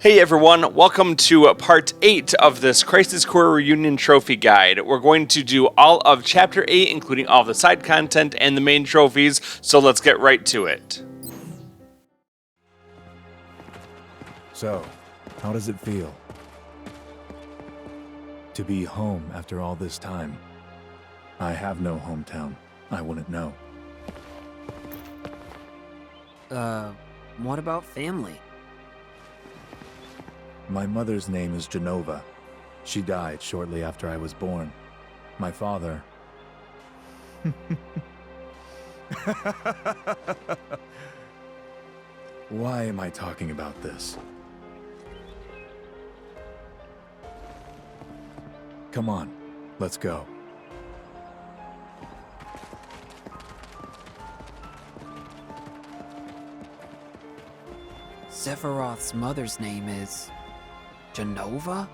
Hey everyone, welcome to part 8 of this Crisis Core Reunion Trophy Guide. We're going to do all of Chapter 8, including all the side content and the main trophies, so let's get right to it. So, how does it feel to be home after all this time? I have no hometown. I wouldn't know. What about family? My mother's name is Genova. She died shortly after I was born. My father... Why am I talking about this? Come on, let's go. Sephiroth's mother's name is... Genova?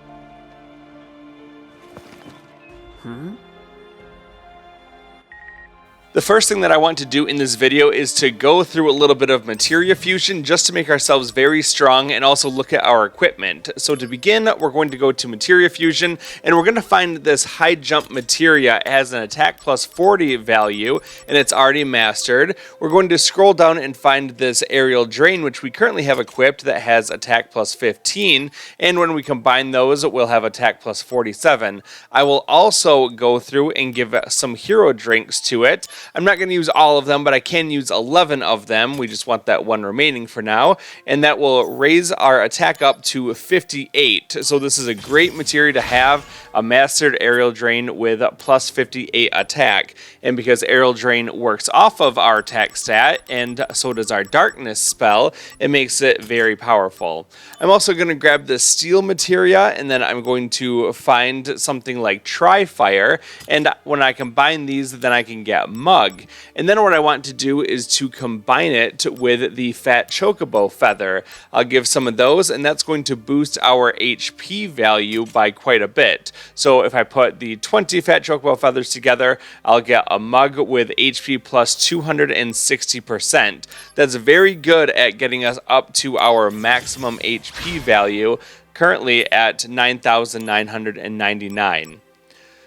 The first thing that I want to do in this video is to go through a little bit of materia fusion just to make ourselves very strong and also look at our equipment. So to begin, we're going to go to materia fusion and we're going to find this high jump materia. It has an attack plus 40 value and it's already mastered. We're going to scroll down and find this aerial drain, which we currently have equipped, that has attack plus 15, and when we combine those we'll have attack plus 47. I will also go through and give some hero drinks to it. I'm not going to use all of them, but I can use 11 of them. We just want that one remaining for now. And that will raise our attack up to 58. So this is a great materia to have, a mastered aerial drain with plus 58 attack. And because aerial drain works off of our attack stat, and so does our darkness spell, it makes it very powerful. I'm also going to grab the steel materia, and then I'm going to find something like Tri-Fire. And when I combine these, then I can get Mug. And then what I want to do is to combine it with the Fat Chocobo Feather. I'll give some of those, and that's going to boost our HP value by quite a bit. So if I put the 20 Fat Chocobo Feathers together, I'll get a Mug with HP plus 260%. That's very good at getting us up to our maximum HP value, currently at 9,999.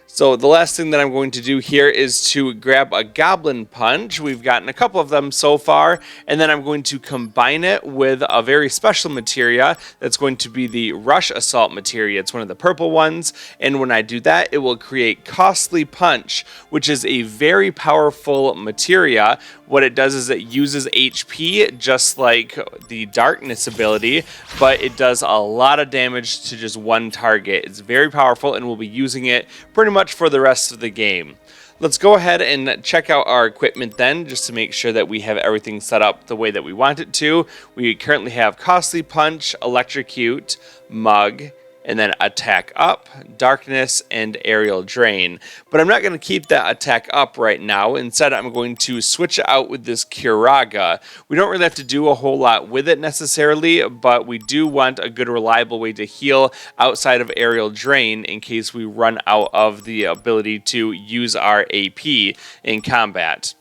So the last thing that I'm going to do here is to grab a Goblin Punch. We've gotten a couple of them so far, and then I'm going to combine it with a very special materia that's going to be the Rush Assault materia. It's one of the purple ones, and when I do that, it will create Costly Punch, which is a very powerful materia. What it does is it uses HP just like the Darkness ability, but it does a lot of damage to just one target. It's very powerful, and we'll be using it pretty much for the rest of the game. Let's go ahead and check out our equipment then, just to make sure that we have everything set up the way that we want it to. We currently have Costly Punch, Electrocute, Mug, and then Attack Up, Darkness, and Aerial Drain. But I'm not going to keep that attack up right now. Instead, I'm going to switch it out with this Kiraga. We don't really have to do a whole lot with it necessarily, but we do want a good reliable way to heal outside of Aerial Drain in case we run out of the ability to use our AP in combat.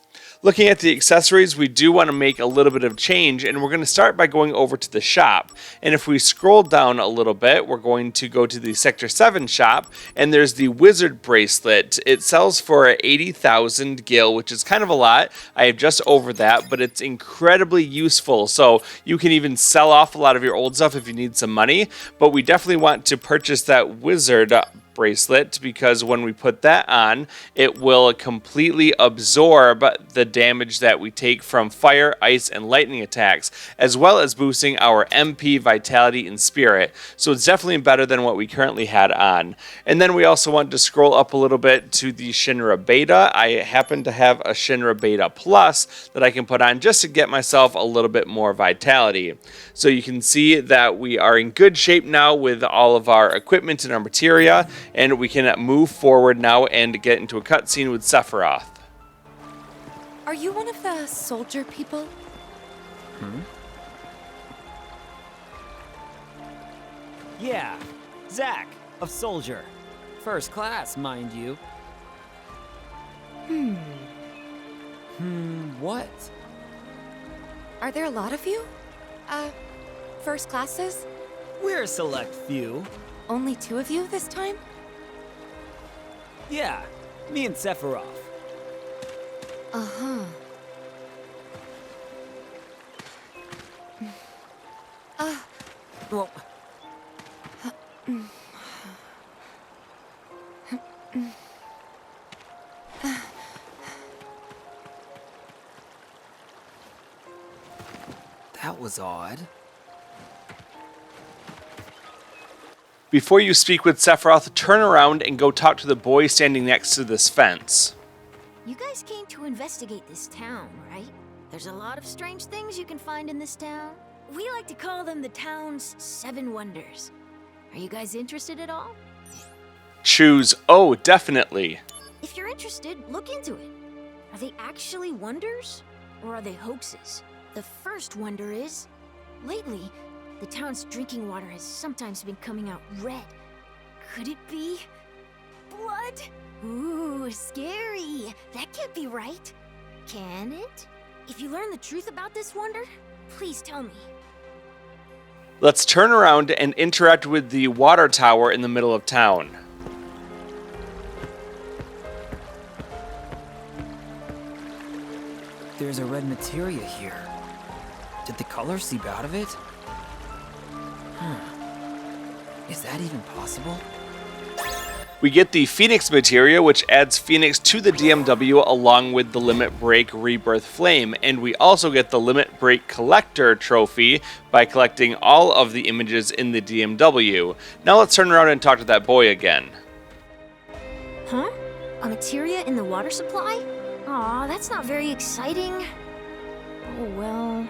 Looking at the accessories, we do want to make a little bit of change, and we're going to start by going over to the shop. And if we scroll down a little bit, we're going to go to the Sector 7 shop, and there's the Wizard Bracelet. It sells for 80,000 gil, which is kind of a lot. I have just over that, but it's incredibly useful. So you can even sell off a lot of your old stuff if you need some money, but we definitely want to purchase that Wizard Bracelet, because when we put that on, it will completely absorb the damage that we take from fire, ice, and lightning attacks, as well as boosting our MP, vitality, and spirit. So it's definitely better than what we currently had on. And then we also want to scroll up a little bit to the Shinra Beta. I happen to have a Shinra Beta Plus that I can put on just to get myself a little bit more vitality. So you can see that we are in good shape now with all of our equipment and our materia, and we can move forward now and get into a cutscene with Sephiroth. Are you one of the soldier people? Yeah, Zack of Soldier. First class, mind you. What? Are there a lot of you? First classes? We're a select few. Only two of you this time? Yeah, me and Sephiroth. Uh-huh. Well, That was odd. Before you speak with Sephiroth, turn around and go talk to the boy standing next to this fence. You guys came to investigate this town, right? There's a lot of strange things you can find in this town. We like to call them the town's 7 wonders. Are you guys interested at all? Choose Oh, definitely. If you're interested, look into it. Are they actually wonders? Or are they hoaxes? The first wonder is, lately, the town's drinking water has sometimes been coming out red. Could it be blood? Ooh, scary. That can't be right. Can it? If you learn the truth about this wonder, please tell me. Let's turn around and interact with the water tower in the middle of town. There's a red materia here. Did the color seep out of it? Is that even possible? We get the Phoenix Materia, which adds Phoenix to the DMW along with the Limit Break Rebirth Flame, and we also get the Limit Break Collector trophy by collecting all of the images in the DMW. Now let's turn around and talk to that boy again. Huh? A materia in the water supply? Aw, that's not very exciting. Oh well.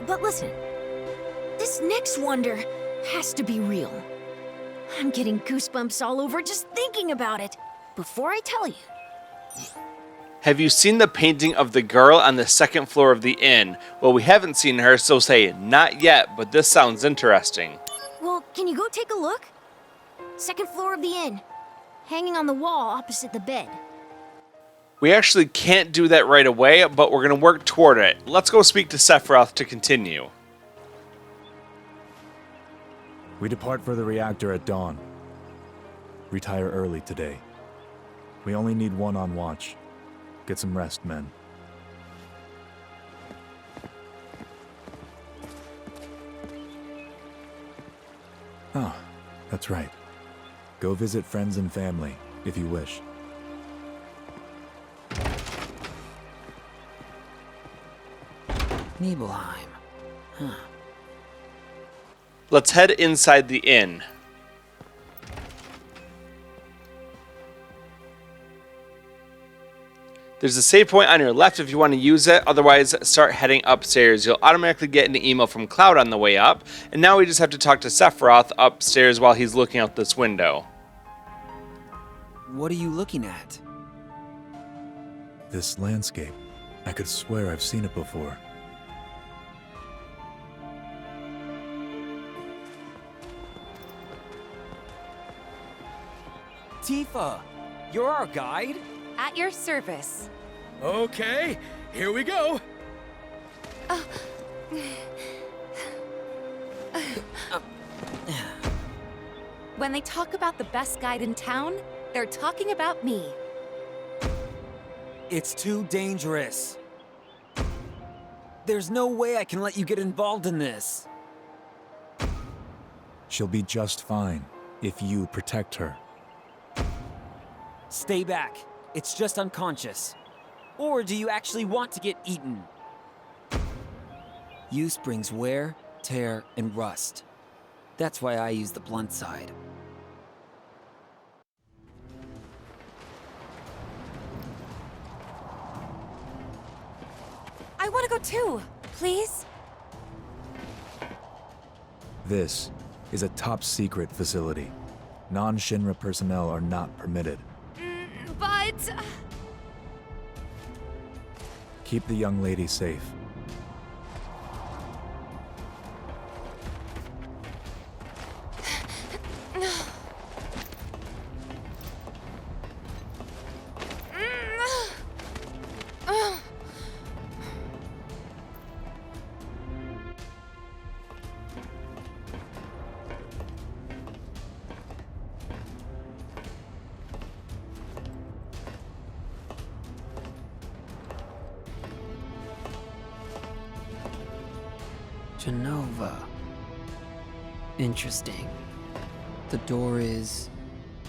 But listen, this next wonder has to be real. I'm getting goosebumps all over just thinking about it. Before I tell you, Have you seen the painting of the girl on the second floor of the inn? Well, we haven't seen her, so say not yet, but this sounds interesting. well, can you go take a look? Second floor of the inn, hanging on the wall opposite the bed. We actually can't do that right away, but we're going to work toward it. Let's go speak to Sephiroth to continue. We depart for the reactor at dawn. Retire early today. We only need one on watch. Get some rest, men. Ah, that's right. Go visit friends and family, if you wish. Nibelheim. Let's head inside the inn. There's a save point on your left if you want to use it, otherwise start heading upstairs. You'll automatically get an email from Cloud on the way up, and now we just have to talk to Sephiroth upstairs while he's looking out this window. What are you looking at? This landscape. I could swear I've seen it before. Tifa, you're our guide? At your service. Okay, here we go. When they talk about the best guide in town, they're talking about me. It's too dangerous. There's no way I can let you get involved in this. She'll be just fine if you protect her. Stay back. It's just unconscious. Or do you actually want to get eaten? Use brings wear, tear, and rust. That's why I use the blunt side. I want to go too, please. This is a top-secret facility. Non-Shinra personnel are not permitted. But... Keep the young lady safe. Genova. Interesting. The door is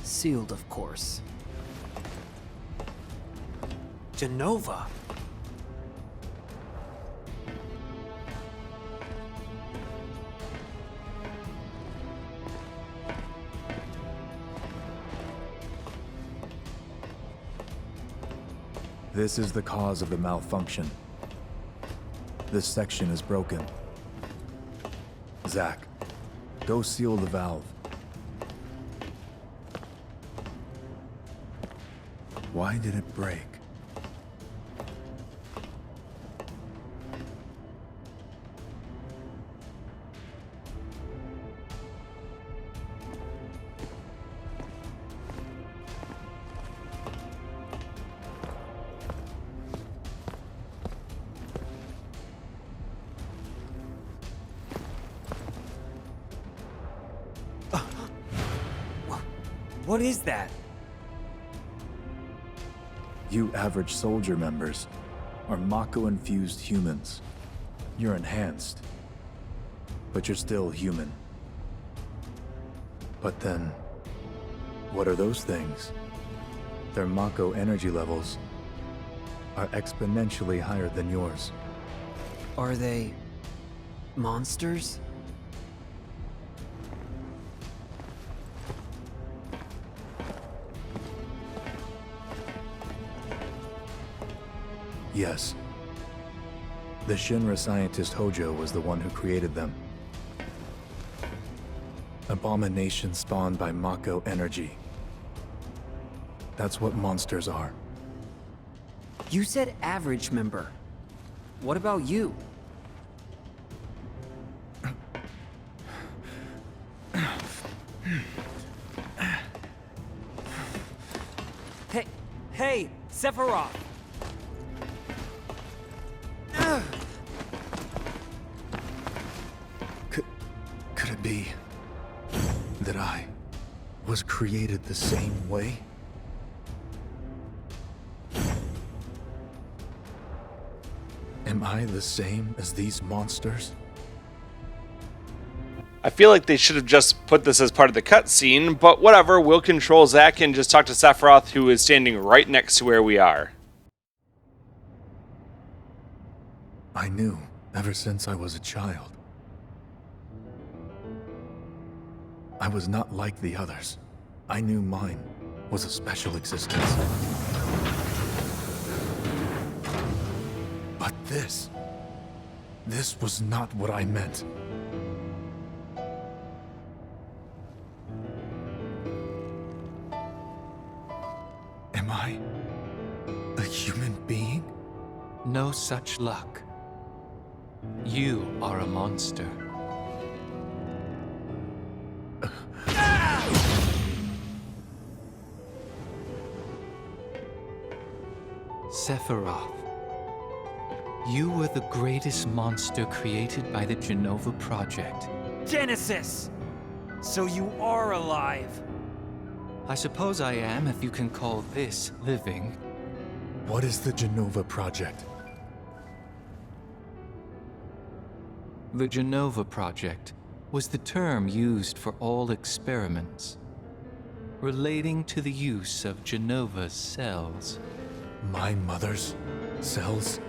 sealed, of course. Genova? This is the cause of the malfunction. This section is broken. Zack, go seal the valve. Why did it break? What is that? You average soldier members are Mako-infused humans. You're enhanced, but you're still human. But then, what are those things? Their Mako energy levels are exponentially higher than yours. Are they monsters? Yes. The Shinra scientist Hojo was the one who created them. Abominations spawned by Mako energy. That's what monsters are. You said average member. What about you? Hey, Sephiroth! Could it be that I was created the same way? Am I the same as these monsters? I feel like they should have just put this as part of the cutscene, but whatever, we'll control Zack and just talk to Sephiroth, who is standing right next to where we are. I knew ever since I was a child. I was not like the others. I knew mine was a special existence. But this was not what I meant. Am I a human being? No such luck. You are a monster. Sephiroth, you were the greatest monster created by the Genova Project. Genesis! So you are alive! I suppose I am, if you can call this living. What is the Genova Project? The Genova Project was the term used for all experiments relating to the use of Genova's cells. My mother's cells?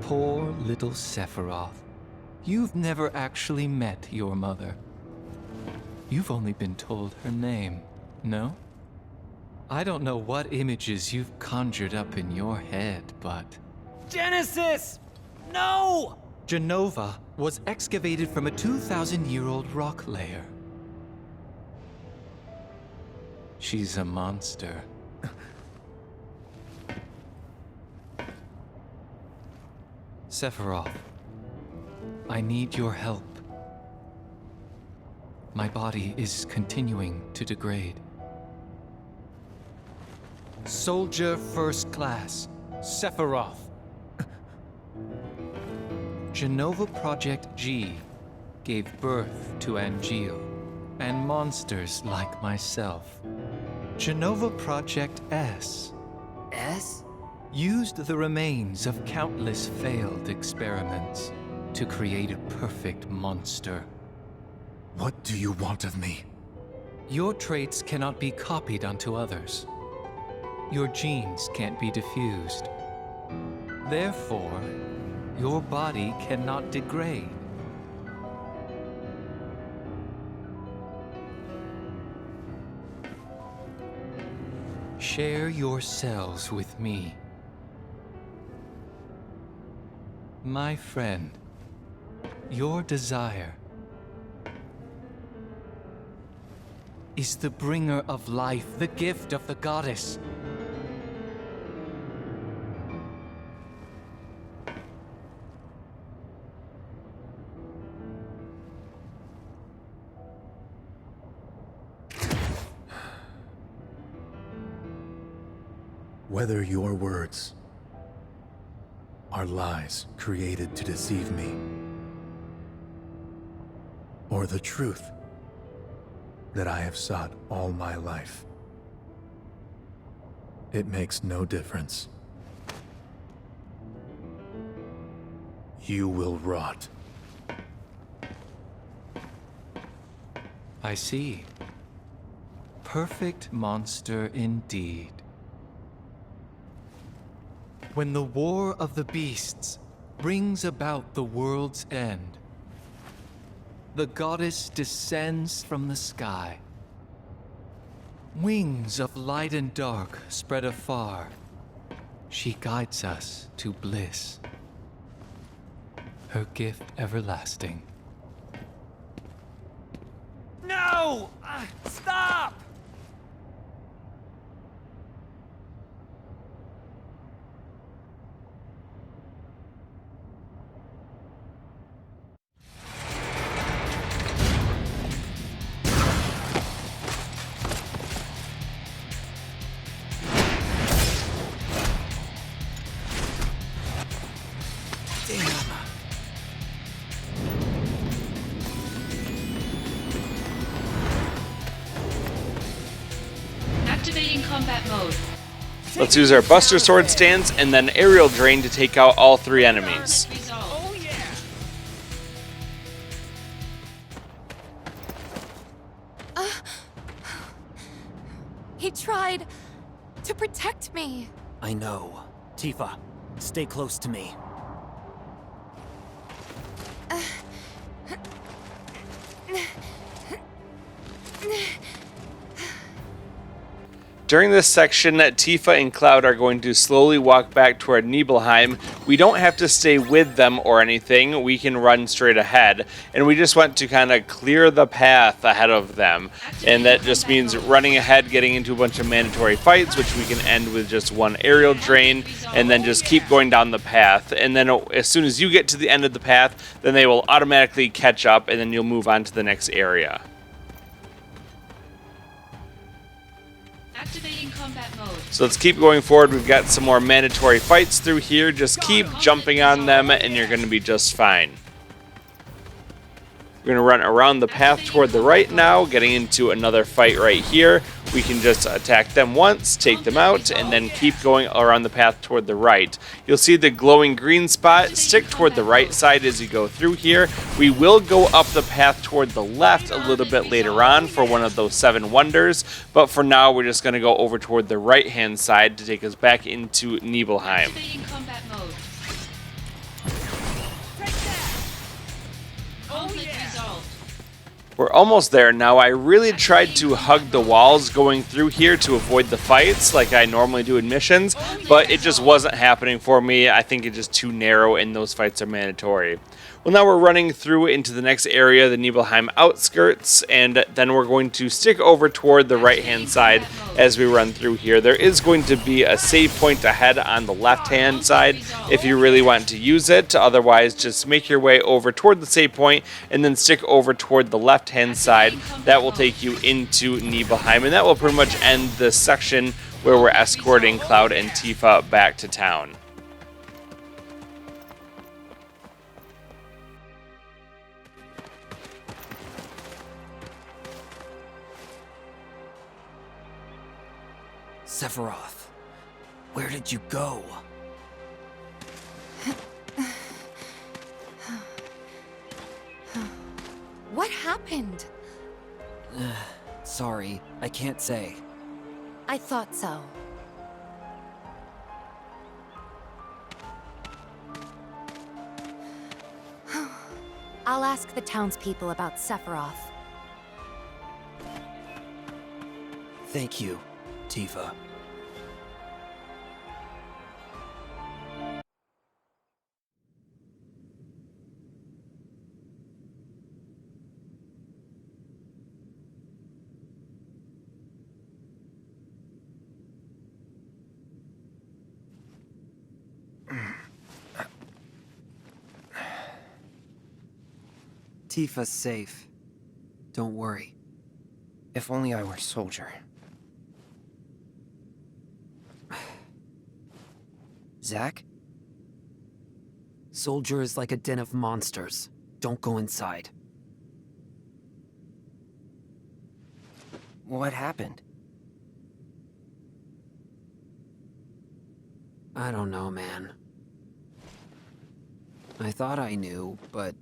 Poor little Sephiroth. You've never actually met your mother. You've only been told her name, no? I don't know what images you've conjured up in your head, but... Genesis! No! Genova was excavated from a 2,000-year-old rock layer. She's a monster. Sephiroth, I need your help. My body is continuing to degrade. Soldier First Class, Sephiroth. Genova Project G gave birth to Angeal and monsters like myself. Genova Project S S? used the remains of countless failed experiments. to create a perfect monster. What do you want of me? Your traits cannot be copied onto others. Your genes can't be diffused. Therefore, your body cannot degrade. Share your cells with me. My friend, your desire is the bringer of life, the gift of the goddess. Whether your words are lies created to deceive me, or the truth that I have sought all my life, it makes no difference. You will rot. I see. Perfect monster indeed. When the war of the beasts brings about the world's end, the goddess descends from the sky. Wings of light and dark spread afar. She guides us to bliss. Her gift everlasting. No! Stop! Activating combat mode. Let's use our Buster Sword stance and then Aerial Drain to take out all 3 enemies. Oh yeah! He tried to protect me. I know. Tifa, stay close to me. During this section, Tifa and Cloud are going to slowly walk back toward Nibelheim. We don't have to stay with them or anything, we can run straight ahead, and we just want to kind of clear the path ahead of them. And that just means running ahead, getting into a bunch of mandatory fights, which we can end with just 1 aerial drain, and then just keep going down the path. And then as soon as you get to the end of the path, then they will automatically catch up, and then you'll move on to the next area. Activating combat mode. So let's keep going forward. We've got some more mandatory fights through here. Just keep jumping on them and you're going to be just fine. We're going to run around the path toward the right now, getting into another fight right here. We can just attack them once, take them out, and then keep going around the path toward the right. You'll see the glowing green spot. Stick toward the right side as you go through here. We will go up the path toward the left a little bit later on for one of those 7 wonders, but for now we're just going to go over toward the right-hand side to take us back into Nibelheim. Activating combat mode. Resolved. We're almost there now. I really tried to hug the walls going through here to avoid the fights like I normally do in missions, but it just wasn't happening for me. I think it's just too narrow and those fights are mandatory. Well, now we're running through into the next area, the Nibelheim outskirts, and then we're going to stick over toward the right-hand side as we run through here. There is going to be a save point ahead on the left-hand side if you really want to use it. Otherwise, just make your way over toward the save point and then stick over toward the left-hand side. That will take you into Nibelheim, and that will pretty much end this section where we're escorting Cloud and Tifa back to town. Sephiroth, where did you go? happened? Sorry, I can't say. I thought so. I'll ask the townspeople about Sephiroth. Thank you, Tifa. Tifa's safe. Don't worry. If only I were soldier. Zack? Soldier is like a den of monsters. Don't go inside. What happened? I don't know, man. I thought I knew, but...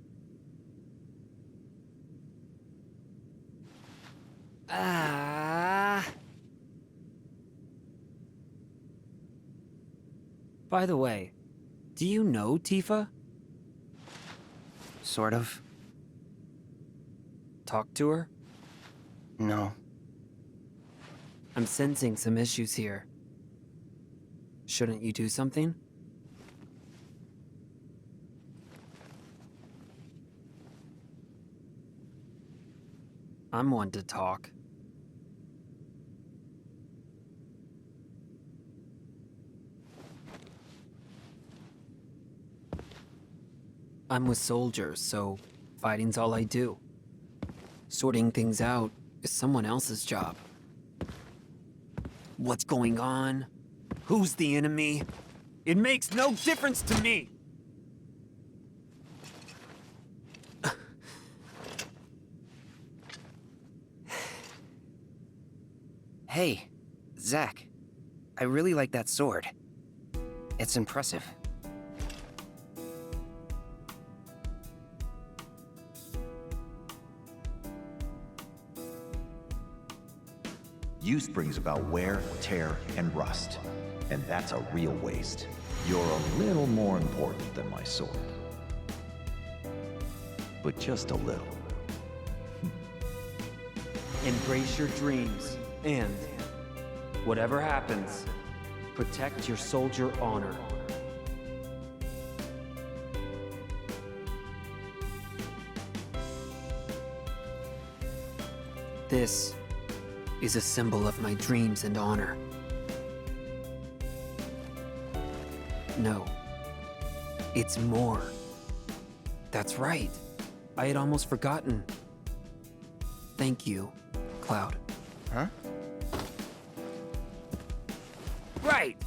By the way, do you know Tifa? Sort of. Talk to her? No. I'm sensing some issues here. Shouldn't you do something? I'm one to talk. I'm with soldiers, so fighting's all I do. Sorting things out is someone else's job. What's going on? Who's the enemy? It makes no difference to me! Hey, Zack. I really like that sword. It's impressive. Use brings about wear, tear, and rust. And that's a real waste. You're a little more important than my sword. But just a little. Embrace your dreams, and whatever happens, protect your soldier honor. This is a symbol of my dreams and honor. No, it's more. That's right. I had almost forgotten. Thank you, Cloud. Huh? Right!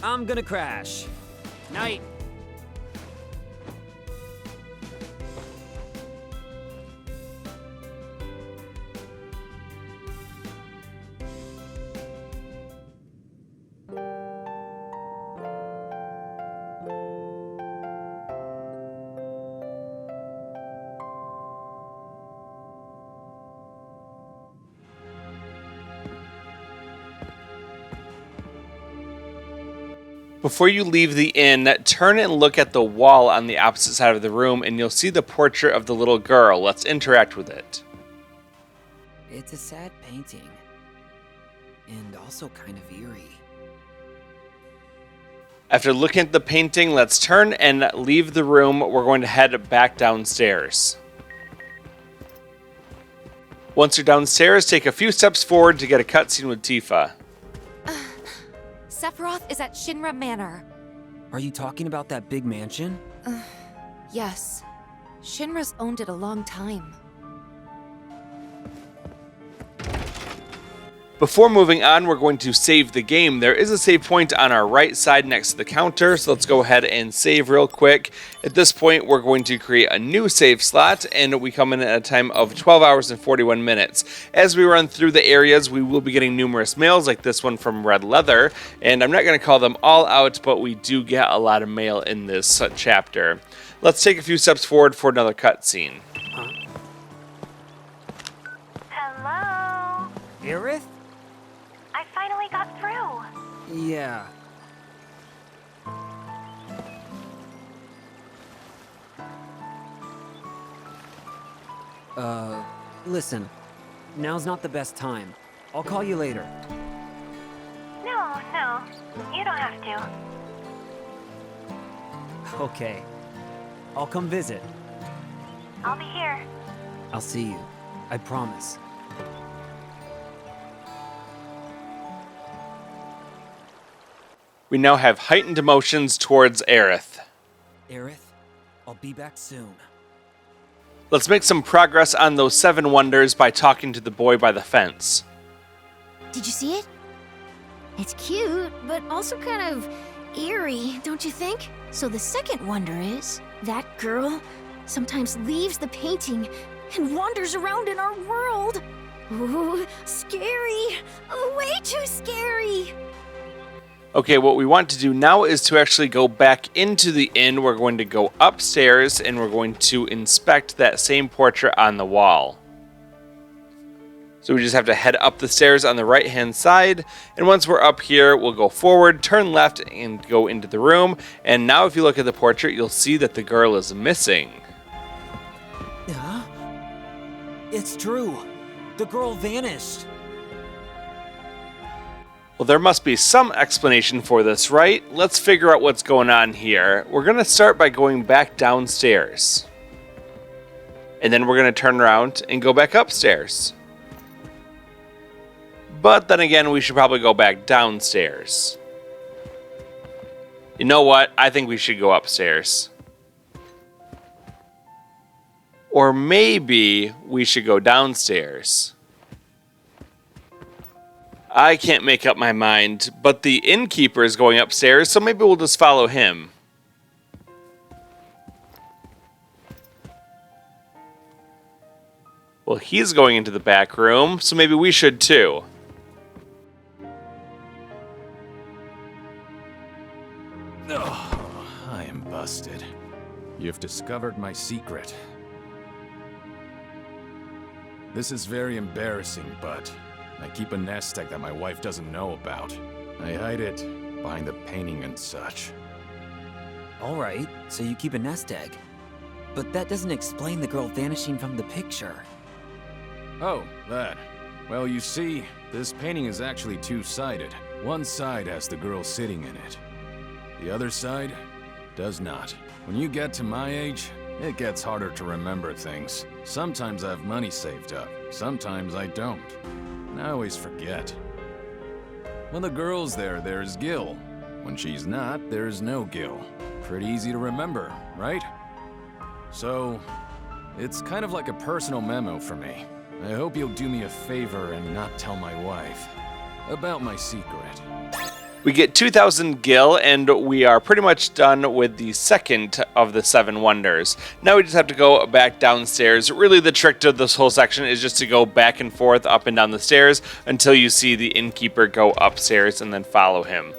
I'm gonna crash. Night. Before you leave the inn, turn and look at the wall on the opposite side of the room, and you'll see the portrait of the little girl. Let's interact with it. It's a sad painting. And also kind of eerie. After looking at the painting, let's turn and leave the room. We're going to head back downstairs. Once you're downstairs, take a few steps forward to get a cutscene with Tifa. Sephiroth is at Shinra Manor. Are you talking about that big mansion? Yes. Shinra's owned it a long time. Before moving on, we're going to save the game. There is a save point on our right side next to the counter, so let's go ahead and save real quick. At this point, we're going to create a new save slot, and we come in at a time of 12 hours and 41 minutes. As we run through the areas, we will be getting numerous mails, like this one from Red Leather, and I'm not going to call them all out, but we do get a lot of mail in this chapter. Let's take a few steps forward for another cutscene. Hello? Aerith? I finally got through. Yeah. Listen. Now's not the best time. I'll call you later. No, you don't have to. Okay. I'll come visit. I'll be here. I'll see you. I promise. We now have heightened emotions towards Aerith. Aerith, I'll be back soon. Let's make some progress on those 7 wonders by talking to the boy by the fence. Did you see it? It's cute, but also kind of eerie, don't you think? So the second wonder is, that girl sometimes leaves the painting and wanders around in our world. Ooh, scary. Way too scary. Okay, what we want to do now is to actually go back into the inn. We're going to go upstairs and we're going to inspect that same portrait on the wall. So we just have to head up the stairs on the right hand side, and once we're up here, we'll go forward, turn left, and go into the room. And now if you look at the portrait, you'll see that the girl is missing. Huh? It's true. The girl vanished. Well, there must be some explanation for this, right? Let's figure out what's going on here. We're going to start by going back downstairs. And then we're going to turn around and go back upstairs. But then again, we should probably go back downstairs. You know what? I think we should go upstairs. Or maybe we should go downstairs. I can't make up my mind, but the innkeeper is going upstairs, so maybe we'll just follow him. Well, he's going into the back room, so maybe we should too. Oh, I am busted. You've discovered my secret. This is very embarrassing, but I keep a nest egg that my wife doesn't know about. I hide it behind the painting and such. Alright, so you keep a nest egg. But that doesn't explain the girl vanishing from the picture. Oh, that. Well, you see, this painting is actually two-sided. One side has the girl sitting in it. The other side does not. When you get to my age, it gets harder to remember things. Sometimes I have money saved up, sometimes I don't. And I always forget. When the girl's there, there's Gil. When she's not, there's no Gil. Pretty easy to remember, right? So, it's kind of like a personal memo for me. I hope you'll do me a favor and not tell my wife about my secret. We get 2,000 gil, and we are pretty much done with the second of the 7 wonders. Now we just have to go back downstairs. Really, the trick to this whole section is just to go back and forth, up and down the stairs, until you see the innkeeper go upstairs and then follow him.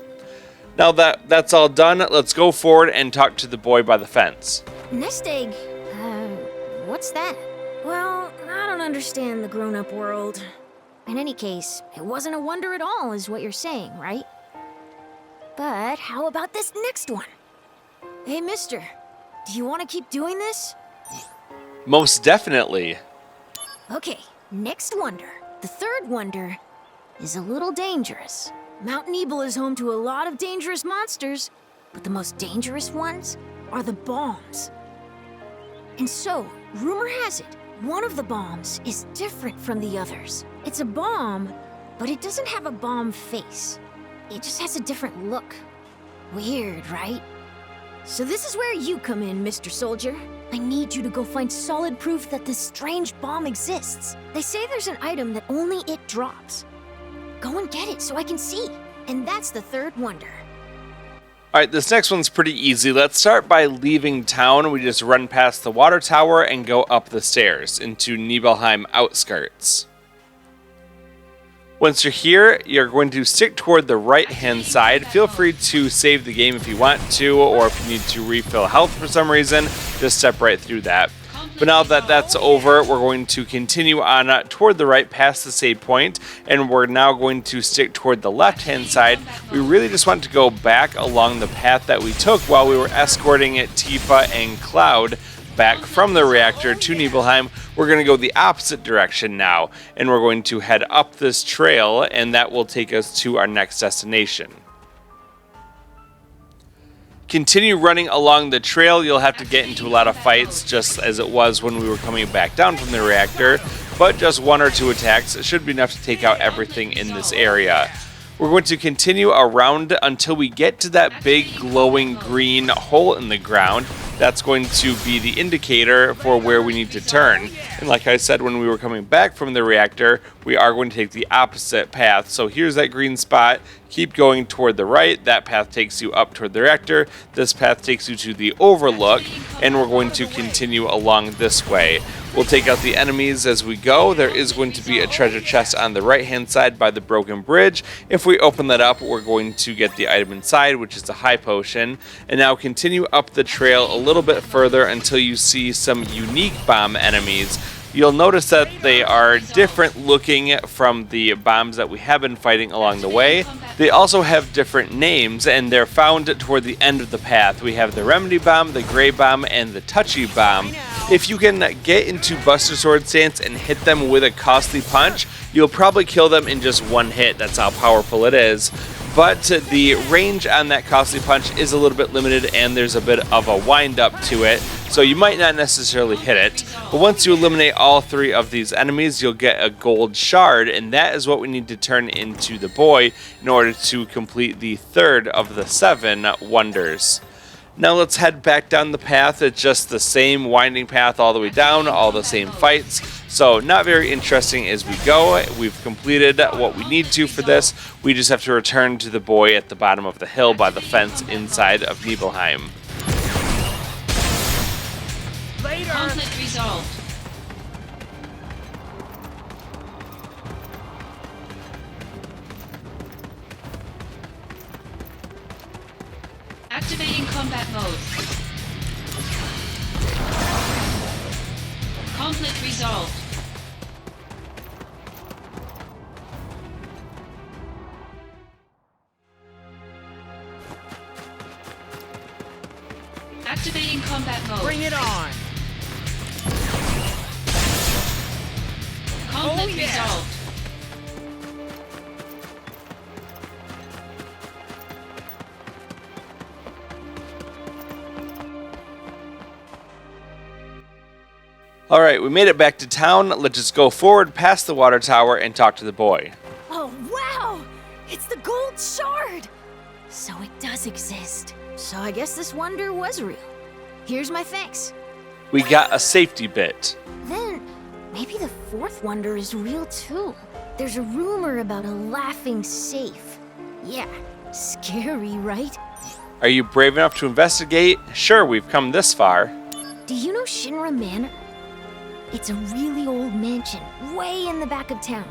Now that's all done, let's go forward and talk to the boy by the fence. Nest egg? What's that? Well, I don't understand the grown-up world. In any case, it wasn't a wonder at all, is what you're saying, right? But how about this next one? Hey, mister, do you want to keep doing this? Most definitely. Okay, next wonder. The third wonder is a little dangerous. Mount Nebel is home to a lot of dangerous monsters, but the most dangerous ones are the bombs. And so, rumor has it, one of the bombs is different from the others. It's a bomb, but it doesn't have a bomb face. It just has a different look. Weird, right? So this is where you come in, Mr. Soldier. I need you to go find solid proof that this strange bomb exists. They say there's an item that only it drops. Go and get it so I can see. And that's the third wonder. Alright, this next one's pretty easy. Let's start by leaving town. We just run past the water tower and go up the stairs into Nibelheim outskirts. Once you're here, you're going to stick toward the right-hand side. Feel free to save the game if you want to, or if you need to refill health for some reason, just step right through that. But now that that's over, we're going to continue on toward the right past the save point, and we're now going to stick toward the left-hand side. We really just want to go back along the path that we took while we were escorting Tifa and Cloud back from the reactor to Nibelheim. We're going to go the opposite direction now, and we're going to head up this trail, and that will take us to our next destination. Continue running along the trail. You'll have to get into a lot of fights, just as it was when we were coming back down from the reactor, but just 1 or 2 attacks should be enough to take out everything in this area. We're going to continue around until we get to that big glowing green hole in the ground. That's going to be the indicator for where we need to turn. And like I said, when we were coming back from the reactor, we are going to take the opposite path. So here's that green spot. Keep going toward the right. That path takes you up toward the reactor. This path takes you to the overlook, and we're going to continue along this way. We'll take out the enemies as we go. There is going to be a treasure chest on the right-hand side by the broken bridge. If we open that up, we're going to get the item inside, which is a high potion. And now continue up the trail a little bit further until you see some unique bomb enemies. You'll notice that they are different looking from the bombs that we have been fighting along the way. They also have different names, and they're found toward the end of the path. We have the Remedy Bomb, the Gray Bomb, and the Touchy Bomb. If you can get into Buster Sword stance and hit them with a costly punch, you'll probably kill them in just 1 hit. That's how powerful it is. But the range on that costly punch is a little bit limited, and there's a bit of a wind up to it, so you might not necessarily hit it. But once you eliminate all 3 of these enemies, you'll get a gold shard, and that is what we need to turn into the boy in order to complete the 3rd of the 7 wonders. Now let's head back down the path. It's just the same winding path all the way down, all the same fights. So not very interesting as we go. We've completed what we need to for this. We just have to return to the boy at the bottom of the hill by the fence inside of Nibelheim. Later. Conflict resolved. Activating combat mode. Conflict resolved. Activating combat mode. Bring it on. Conflict resolved. Alright, we made it back to town. Let's just go forward past the water tower and talk to the boy. Oh, wow! It's the gold shard! So it does exist. So I guess this wonder was real. Here's my thanks. We got a safety bit. Then, maybe the 4th wonder is real too. There's a rumor about a laughing safe. Yeah, scary, right? Are you brave enough to investigate? Sure, we've come this far. Do you know Shinra Manor? It's a really old mansion, way in the back of town.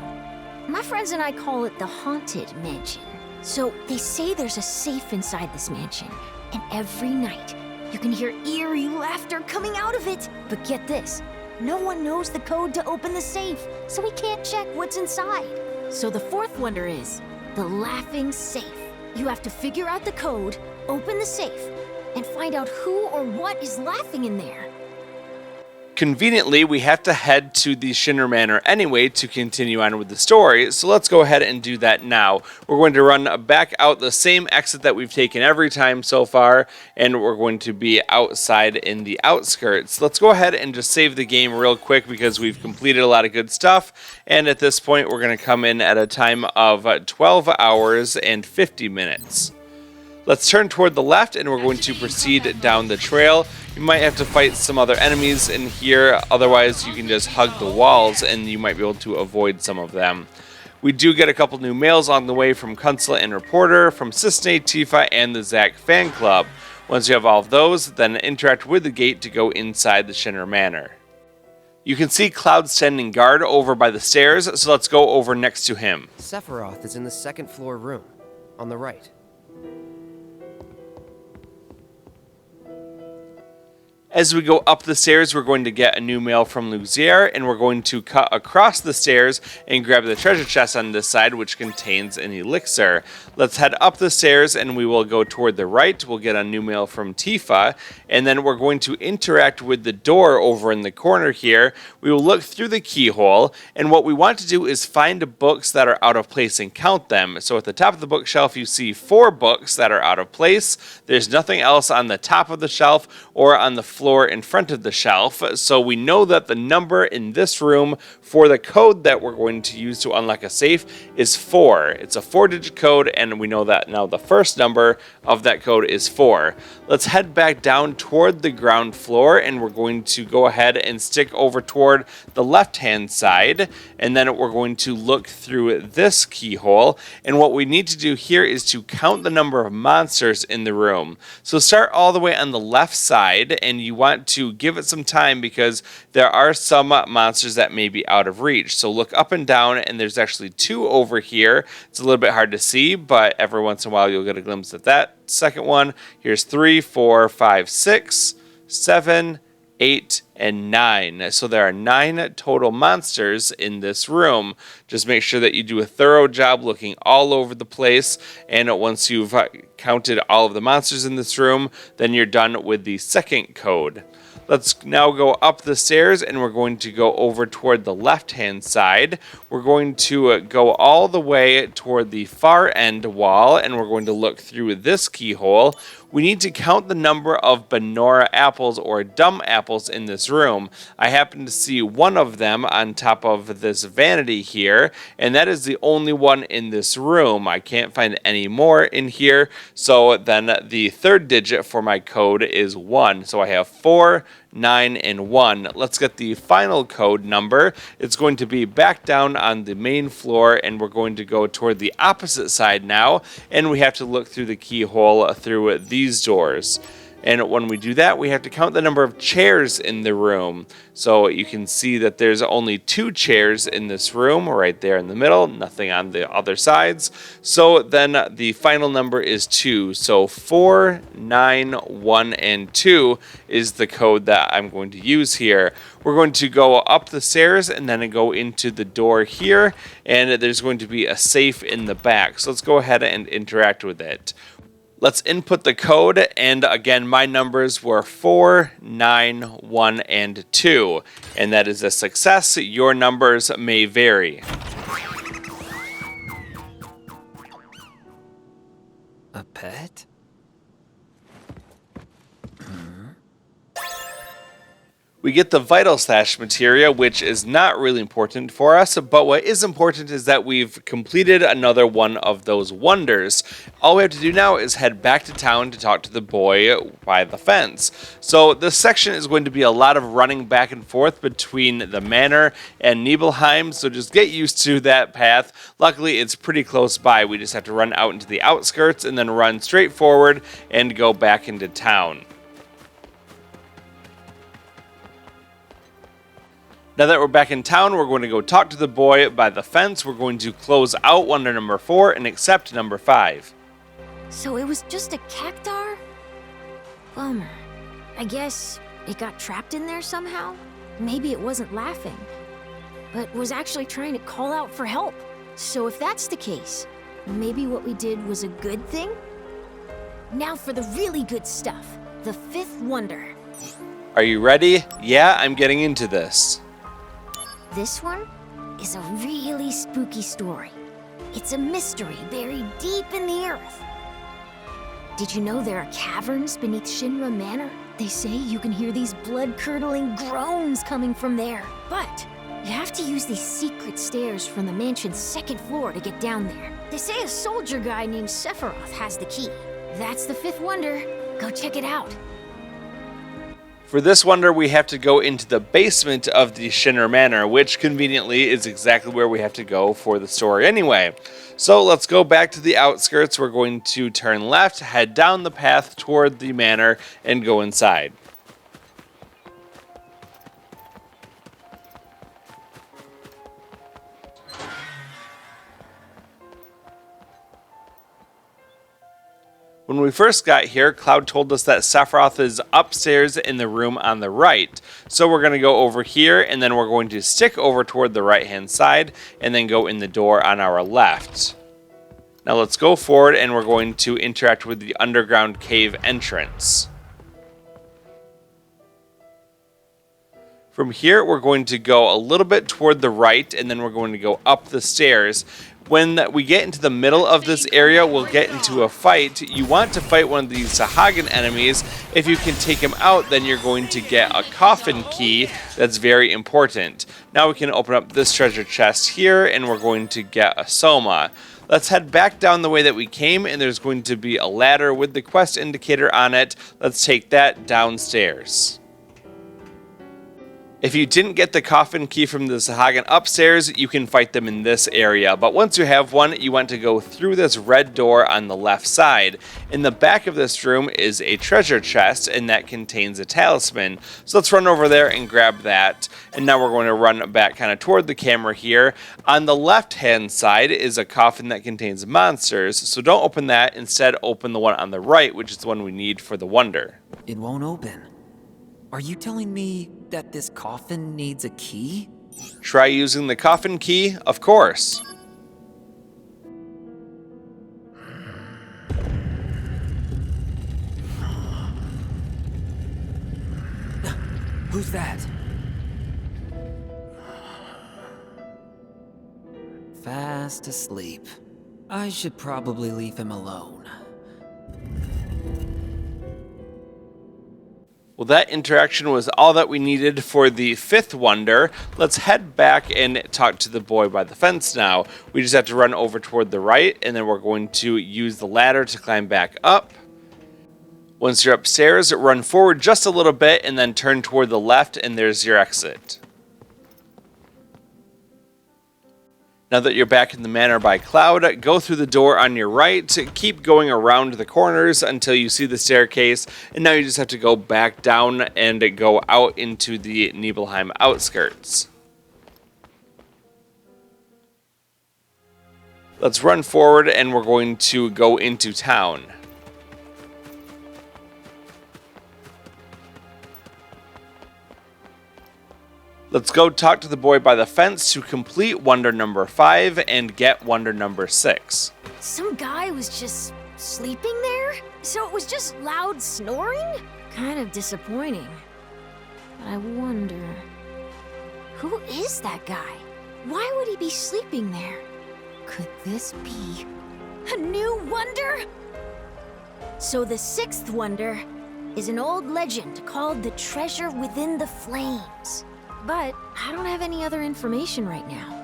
My friends and I call it the Haunted Mansion. So they say there's a safe inside this mansion, and every night you can hear eerie laughter coming out of it. But get this, no one knows the code to open the safe, so we can't check what's inside. So the 4th wonder is the laughing safe. You have to figure out the code, open the safe, and find out who or what is laughing in there. Conveniently, we have to head to the Shinra Manor anyway to continue on with the story, so let's go ahead and do that now. We're going to run back out the same exit that we've taken every time so far, and we're going to be outside in the outskirts. Let's go ahead and just save the game real quick because we've completed a lot of good stuff, and at this point we're going to come in at a time of 12 hours and 50 minutes. Let's turn toward the left, and we're going to proceed down the trail. You might have to fight some other enemies in here, otherwise you can just hug the walls and you might be able to avoid some of them. We do get a couple new mails on the way from Consulate and Reporter, from Cisne, Tifa, and the Zack fan club. Once you have all of those, then interact with the gate to go inside the Shinra Manor. You can see Cloud standing guard over by the stairs, so let's go over next to him. Sephiroth is in the second floor room, on the right. As we go up the stairs, we're going to get a new mail from Luxier, and we're going to cut across the stairs and grab the treasure chest on this side, which contains an elixir. Let's head up the stairs, and we will go toward the right. We'll get a new mail from Tifa, and then we're going to interact with the door over in the corner here. We will look through the keyhole, and what we want to do is find books that are out of place and count them. So at the top of the bookshelf, you see 4 books that are out of place. There's nothing else on the top of the shelf or on the floor in front of the shelf, so we know that the number in this room for the code that we're going to use to unlock a safe is 4. It's a 4-digit code, and we know that now the first number of that code is 4. Let's head back down toward the ground floor, and we're going to go ahead and stick over toward the left-hand side, and then we're going to look through this keyhole, and what we need to do here is to count the number of monsters in the room. So start all the way on the left side, and you want to give it some time because there are some monsters that may be out of reach. So look up and down, and there's actually 2 over here. It's a little bit hard to see, but every once in a while you'll get a glimpse at that second one. Here's 3, 4, 5, 6, 7, 8, and 9. So there are 9 total monsters in this room. Just make sure that you do a thorough job looking all over the place, and once you've counted all of the monsters in this room, then you're done with the second code. Let's now go up the stairs, and we're going to go over toward the left-hand side. We're going to go all the way toward the far end wall, and we're going to look through this keyhole. We need to count the number of Benora apples or dumb apples in this room. I happen to see one of them on top of this vanity here, and that is the only one in this room. I can't find any more in here, so then the 3rd digit for my code is 1. So I have 4, 9, and 1. Let's get the final code number. It's going to be back down on the main floor, and we're going to go toward the opposite side now, and we have to look through the keyhole through these doors. And when we do that, we have to count the number of chairs in the room. So you can see that there's only 2 chairs in this room, right there in the middle, nothing on the other sides. So then the final number is 2. So 4, 9, 1, and 2 is the code that I'm going to use here. We're going to go up the stairs and then go into the door here, and there's going to be a safe in the back. So let's go ahead and interact with it. Let's input the code, and again, my numbers were 4, 9, 1, and 2, and that is a success. Your numbers may vary. A pet? We get the Vital Slash Materia, which is not really important for us, but what is important is that we've completed another one of those wonders. All we have to do now is head back to town to talk to the boy by the fence. So this section is going to be a lot of running back and forth between the manor and Nibelheim, so just get used to that path. Luckily, it's pretty close by. We just have to run out into the outskirts and then run straight forward and go back into town. Now that we're back in town, we're going to go talk to the boy by the fence. We're going to close out wonder number 4 and accept number 5. So it was just a cactar? Bummer. I guess it got trapped in there somehow? Maybe it wasn't laughing, but was actually trying to call out for help. So if that's the case, maybe what we did was a good thing? Now for the really good stuff, the 5th wonder. Are you ready? Yeah, I'm getting into this. This one is a really spooky story. It's a mystery buried deep in the earth. Did you know there are caverns beneath Shinra Manor? They say you can hear these blood-curdling groans coming from there. But you have to use these secret stairs from the mansion's 2nd floor to get down there. They say a soldier guy named Sephiroth has the key. That's the 5th wonder. Go check it out. For this wonder, we have to go into the basement of the Shinra Manor, which conveniently is exactly where we have to go for the story anyway. So let's go back to the outskirts. We're going to turn left, head down the path toward the manor, and go inside. When we first got here, Cloud told us that Sephiroth is upstairs in the room on the right. So we're going to go over here, and then we're going to stick over toward the right-hand side, and then go in the door on our left. Now let's go forward, and we're going to interact with the underground cave entrance. From here, we're going to go a little bit toward the right, and then we're going to go up the stairs. When we get into the middle of this area, we'll get into a fight. You want to fight one of these Sahagin enemies. If you can take him out, then you're going to get a coffin key. That's very important. Now we can open up this treasure chest here, and we're going to get a Soma. Let's head back down the way that we came, and there's going to be a ladder with the quest indicator on it. Let's take that downstairs. If you didn't get the coffin key from the Sahagin upstairs, you can fight them in this area, but once you have one, you want to go through this red door on the left side. In the back of this room is a treasure chest, and that contains a talisman, so let's run over there and grab that. And now we're going to run back kind of toward the camera here. On the left hand side is a coffin that contains monsters, so don't open that, instead open the one on the right, which is the one we need for the wonder. It won't open. Are you telling me that this coffin needs a key? Try using the coffin key, of course. Who's that? Fast asleep. I should probably leave him alone. Well, that interaction was all that we needed for the fifth wonder. Let's head back and talk to the boy by the fence now. We just have to run over toward the right, and then we're going to use the ladder to climb back up. Once you're upstairs, run forward just a little bit, and then turn toward the left, and there's your exit. Now that you're back in the manor by Cloud, go through the door on your right, keep going around the corners until you see the staircase, and now you just have to go back down and go out into the Nibelheim outskirts. Let's run forward, and we're going to go into town. Let's go talk to the boy by the fence to complete wonder number 5 and get wonder number 6. Some guy was just sleeping there? So it was just loud snoring? Kind of disappointing. But I wonder... who is that guy? Why would he be sleeping there? Could this be a new wonder? So the 6th wonder is an old legend called the Treasure Within the Flames. But I don't have any other information right now.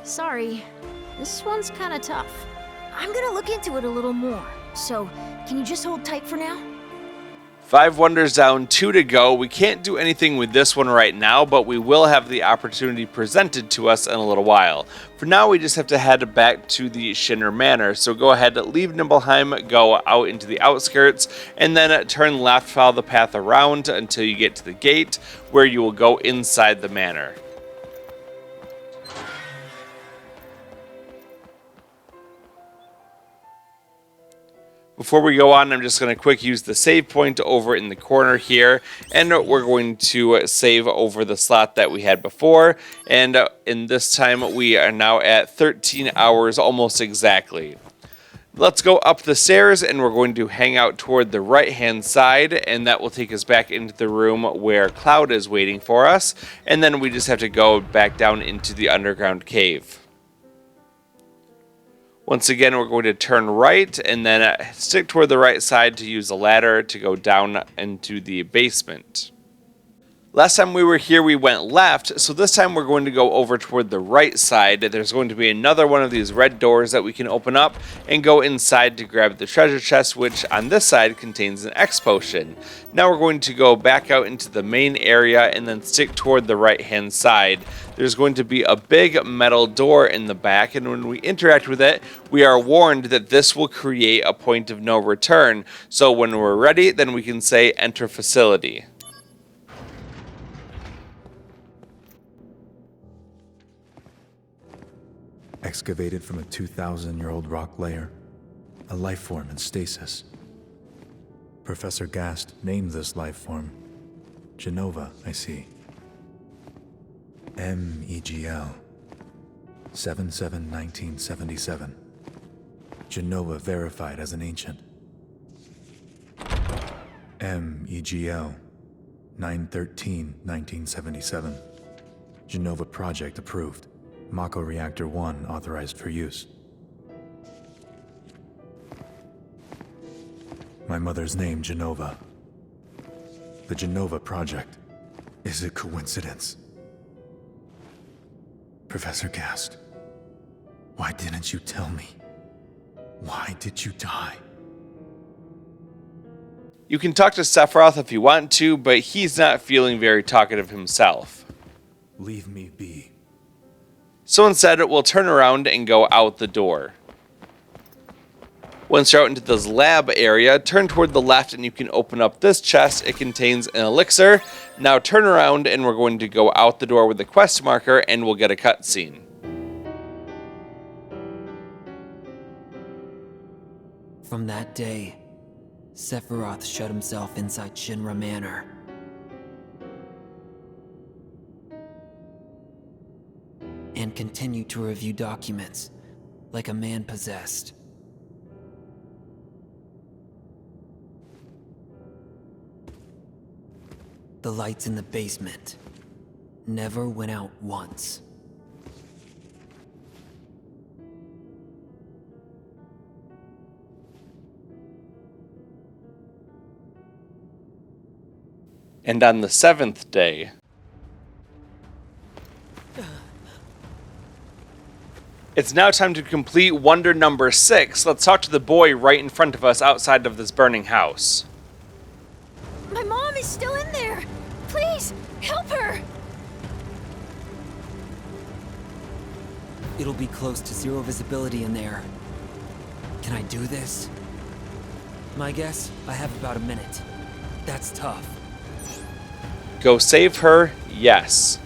Sorry, this one's kind of tough. I'm gonna look into it a little more. So, can you just hold tight for now? 5 wonders down, 2 to go. We can't do anything with this one right now, but we will have the opportunity presented to us in a little while. For now, we just have to head back to the Shinra Manor. So go ahead, leave Nibelheim, go out into the outskirts, and then turn left, follow the path around until you get to the gate, where you will go inside the manor. Before we go on, I'm just going to quick use the save point over in the corner here, and we're going to save over the slot that we had before, and in this time we are now at 13 hours almost exactly. Let's go up the stairs, and we're going to hang out toward the right hand side, and that will take us back into the room where Cloud is waiting for us, and then we just have to go back down into the underground cave. Once again, we're going to turn right and then stick toward the right side to use the ladder to go down into the basement. Last time we were here, we went left, so this time we're going to go over toward the right side. There's going to be another one of these red doors that we can open up and go inside to grab the treasure chest, which on this side contains an X potion. Now we're going to go back out into the main area and then stick toward the right-hand side. There's going to be a big metal door in the back, and when we interact with it, we are warned that this will create a point of no return. So when we're ready, then we can say enter facility. Excavated from a 2,000-year-old rock layer, a life form in stasis. Professor Gast named this life form Genova, I see. MEGL 77-1977. Genova verified as an ancient. MEGL 913-1977. Genova project approved. Mako Reactor 1 authorized for use. My mother's name, Genova. The Genova project. Is it coincidence? Professor Gast, why didn't you tell me? Why did you die? You can talk to Sephiroth if you want to, but he's not feeling very talkative himself. Leave me be. So instead, we'll turn around and go out the door. Once you're out into this lab area, turn toward the left and you can open up this chest. It contains an elixir. Now turn around and we're going to go out the door with the quest marker and we'll get a cutscene. From that day, Sephiroth shut himself inside Shinra Manor. And continued to review documents like a man possessed. The lights in the basement never went out once. And on the 7th day, it's now time to complete wonder number 6. Let's talk to the boy right in front of us outside of this burning house. My mom is still in there! Please, help her! It'll be close to zero visibility in there. Can I do this? My guess, I have about a minute. That's tough. Go save her, yes.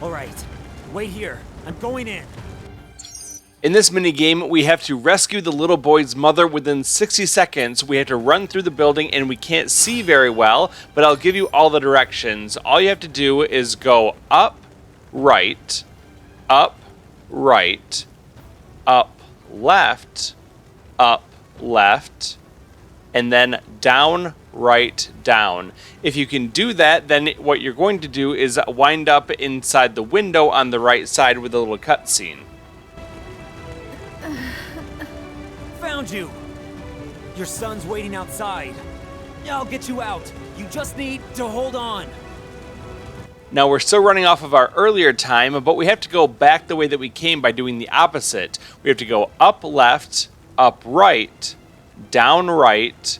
Alright, wait here. I'm going in. In this minigame, we have to rescue the little boy's mother within 60 seconds. We have to run through the building and we can't see very well, but I'll give you all the directions. All you have to do is go up, right, up, right, up, left, and then down, right, down. If you can do that, then what you're going to do is wind up inside the window on the right side with a little cutscene. Found you! Your son's waiting outside. I'll get you out. You just need to hold on. Now we're still running off of our earlier time, but we have to go back the way that we came by doing the opposite. We have to go up left, up right, down, left,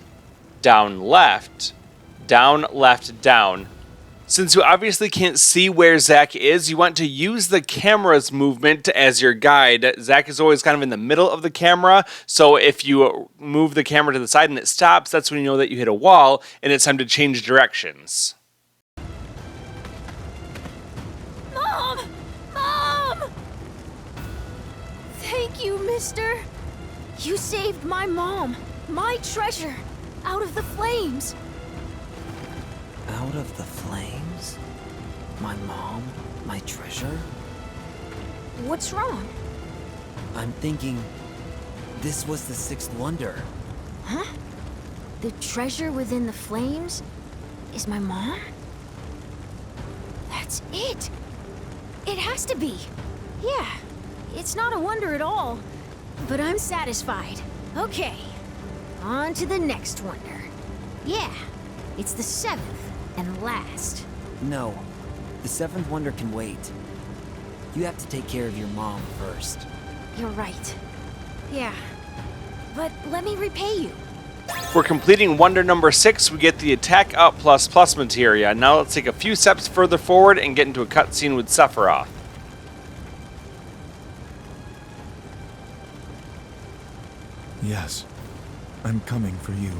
down. Since you obviously can't see where Zack is, you want to use the camera's movement as your guide. Zack is always kind of in the middle of the camera, so if you move the camera to the side and it stops, that's when you know that you hit a wall and it's time to change directions. Mom! Mom! Thank you, mister. You saved my mom, my treasure, out of the flames. Out of the flames? My mom? My treasure? What's wrong? I'm thinking this was the 6th wonder. Huh? The treasure within the flames is my mom? That's it! It has to be. Yeah, it's not a wonder at all, but I'm satisfied. Okay, on to the next wonder. Yeah, it's the 7th and last. No, the seventh wonder can wait. You have to take care of your mom first. You're right. Yeah. But let me repay you. For completing Wonder number 6, we get the Attack Up ++ materia. Now let's take a few steps further forward and get into a cutscene with Sephiroth. Yes, I'm coming for you.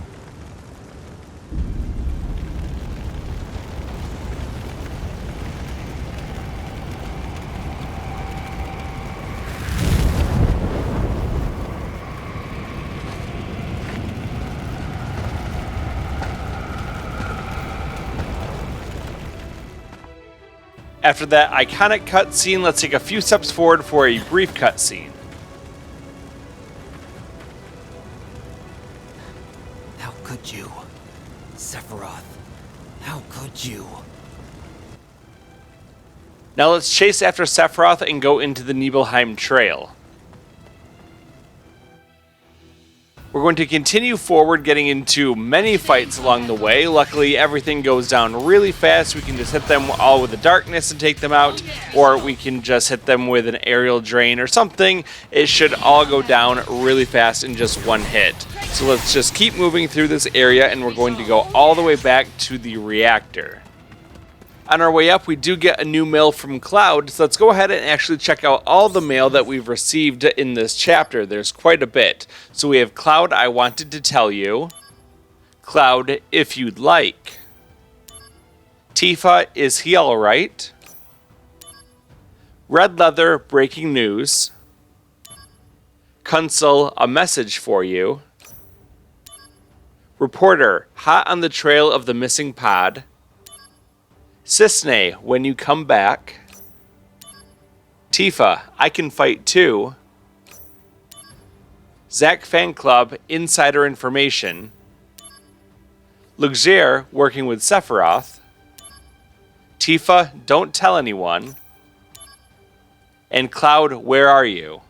After that iconic cutscene, let's take a few steps forward for a brief cutscene. How could you? Sephiroth, how could you? Now let's chase after Sephiroth and go into the Nibelheim Trail. We're going to continue forward, getting into many fights along the way. Luckily, everything goes down really fast. We can just hit them all with the darkness and take them out, or we can just hit them with an aerial drain or something. It should all go down really fast in just one hit. So let's just keep moving through this area, and we're going to go all the way back to the reactor. On our way up, we do get a new mail from Cloud, so let's go ahead and actually check out all the mail that we've received in this chapter. There's quite a bit. So we have Cloud, I wanted to tell you. Cloud, if you'd like. Tifa, is he alright? Red Leather, breaking news. Consul, a message for you. Reporter, hot on the trail of the missing pod. Cisne, when you come back. Tifa, I can fight too. Zack Fan Club, insider information. Luxier, working with Sephiroth. Tifa, don't tell anyone. And Cloud, where are you?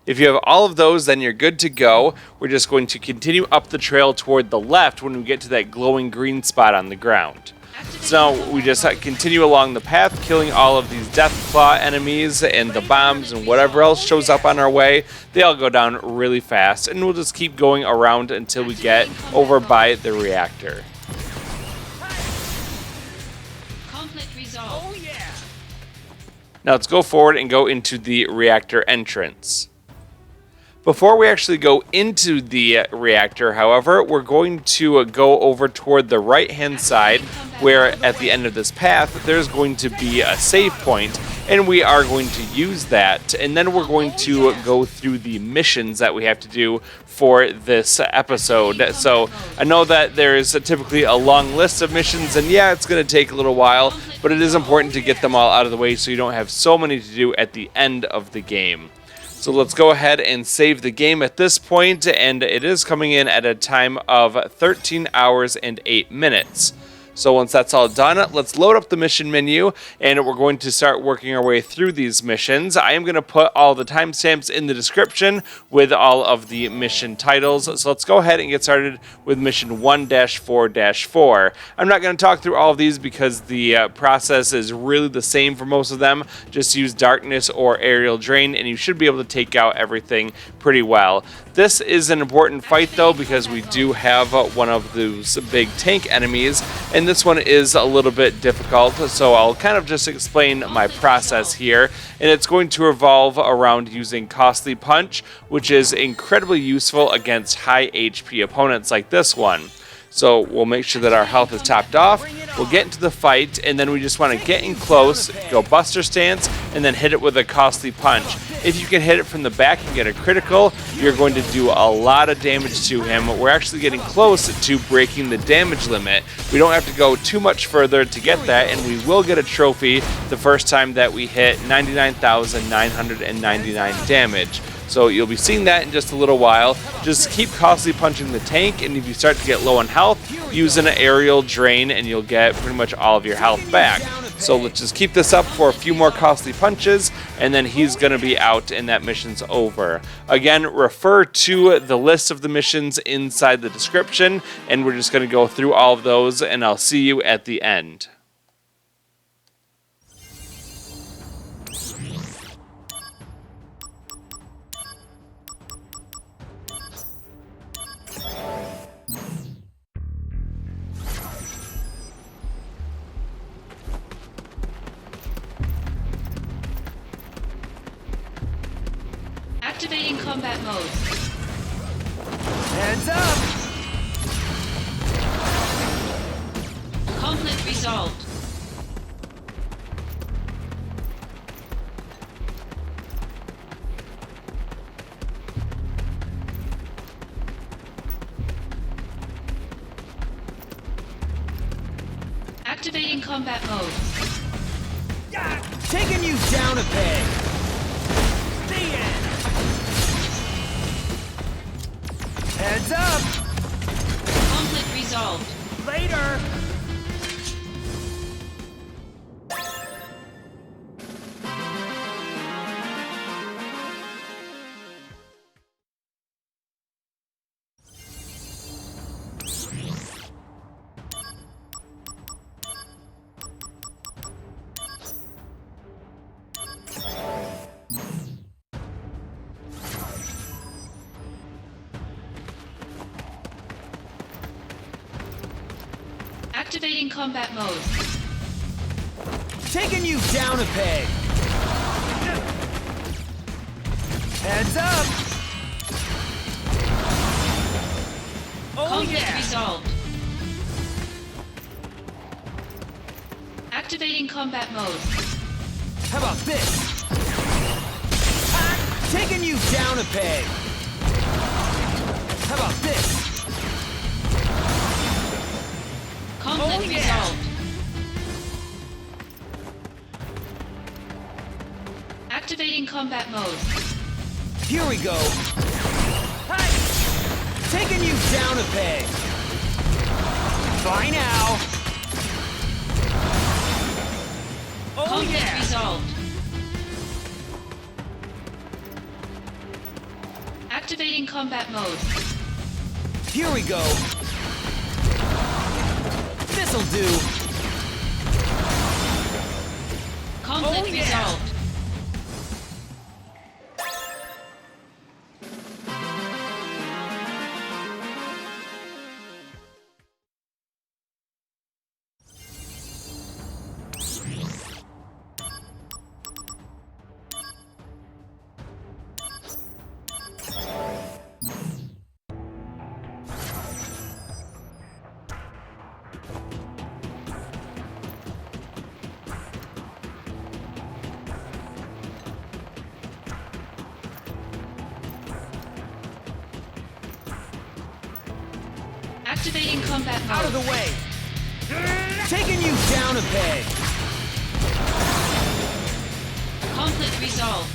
If you have all of those, then you're good to go. We're just going to continue up the trail toward the left when we get to that glowing green spot on the ground. So now we just continue along the path, killing all of these Deathclaw enemies and the bombs and whatever else shows up on our way. They all go down really fast, and we'll just keep going around until we get over by the reactor. Conflict resolved. Oh yeah. Now let's go forward and go into the reactor entrance. Before we actually go into the reactor, however, we're going to go over toward the right-hand side, where at the end of this path, there's going to be a save point, and we are going to use that. And then we're going to go through the missions that we have to do for this episode. So I know that there is typically a long list of missions, and yeah, it's going to take a little while, but it is important to get them all out of the way so you don't have so many to do at the end of the game. So let's go ahead and save the game at this point, and it is coming in at a time of 13 hours and 8 minutes. So once that's all done, let's load up the mission menu, and we're going to start working our way through these missions. I am going to put all the timestamps in the description with all of the mission titles. So let's go ahead and get started with mission 1-4-4. I'm not going to talk through all of these because the process is really the same for most of them. Just use darkness or aerial drain, and you should be able to take out everything pretty well. This is an important fight, though, because we do have one of those big tank enemies, and this one is a little bit difficult, so I'll kind of just explain my process here, and it's going to revolve around using Costly Punch, which is incredibly useful against high HP opponents like this one. So we'll make sure that our health is topped off, we'll get into the fight, and then we just want to get in close, go Buster Stance, and then hit it with a Costly Punch. If you can hit it from the back and get a critical, you're going to do a lot of damage to him. We're actually getting close to breaking the damage limit. We don't have to go too much further to get that, and we will get a trophy the first time that we hit 99,999 damage. So you'll be seeing that in just a little while. Just keep Costly Punching the tank, and if you start to get low on health, use an aerial drain and you'll get pretty much all of your health back. So let's just keep this up for a few more costly punches, and then he's going to be out and that mission's over. Again, refer to the list of the missions inside the description, and we're just going to go through all of those, and I'll see you at the end. Activating combat mode. Heads up! Conflict resolved. Activating combat mode. Taking you down a peg! The end! Heads up! Conflict resolved. Later! Activating combat mode. Taking you down a peg! Heads up! Oh Conflict yeah! resolved. Activating combat mode. How about this? Taking you down a peg! How about this? Conflict resolved. Activating combat mode. Here we go. Hi! Taking you down a peg. Bye now. Oh Conflict yeah! resolved. Activating combat mode. Here we go. This'll do. Conflict resolved. Activating combat mode. Out of the way. Taking you down a peg. Conflict resolved.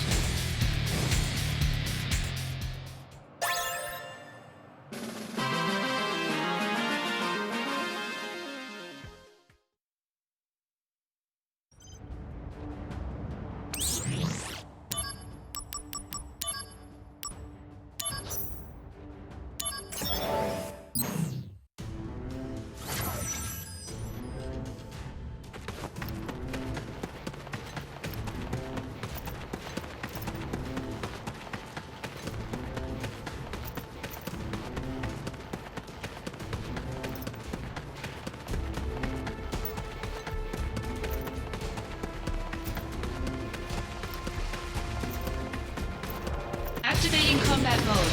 Activating combat mode.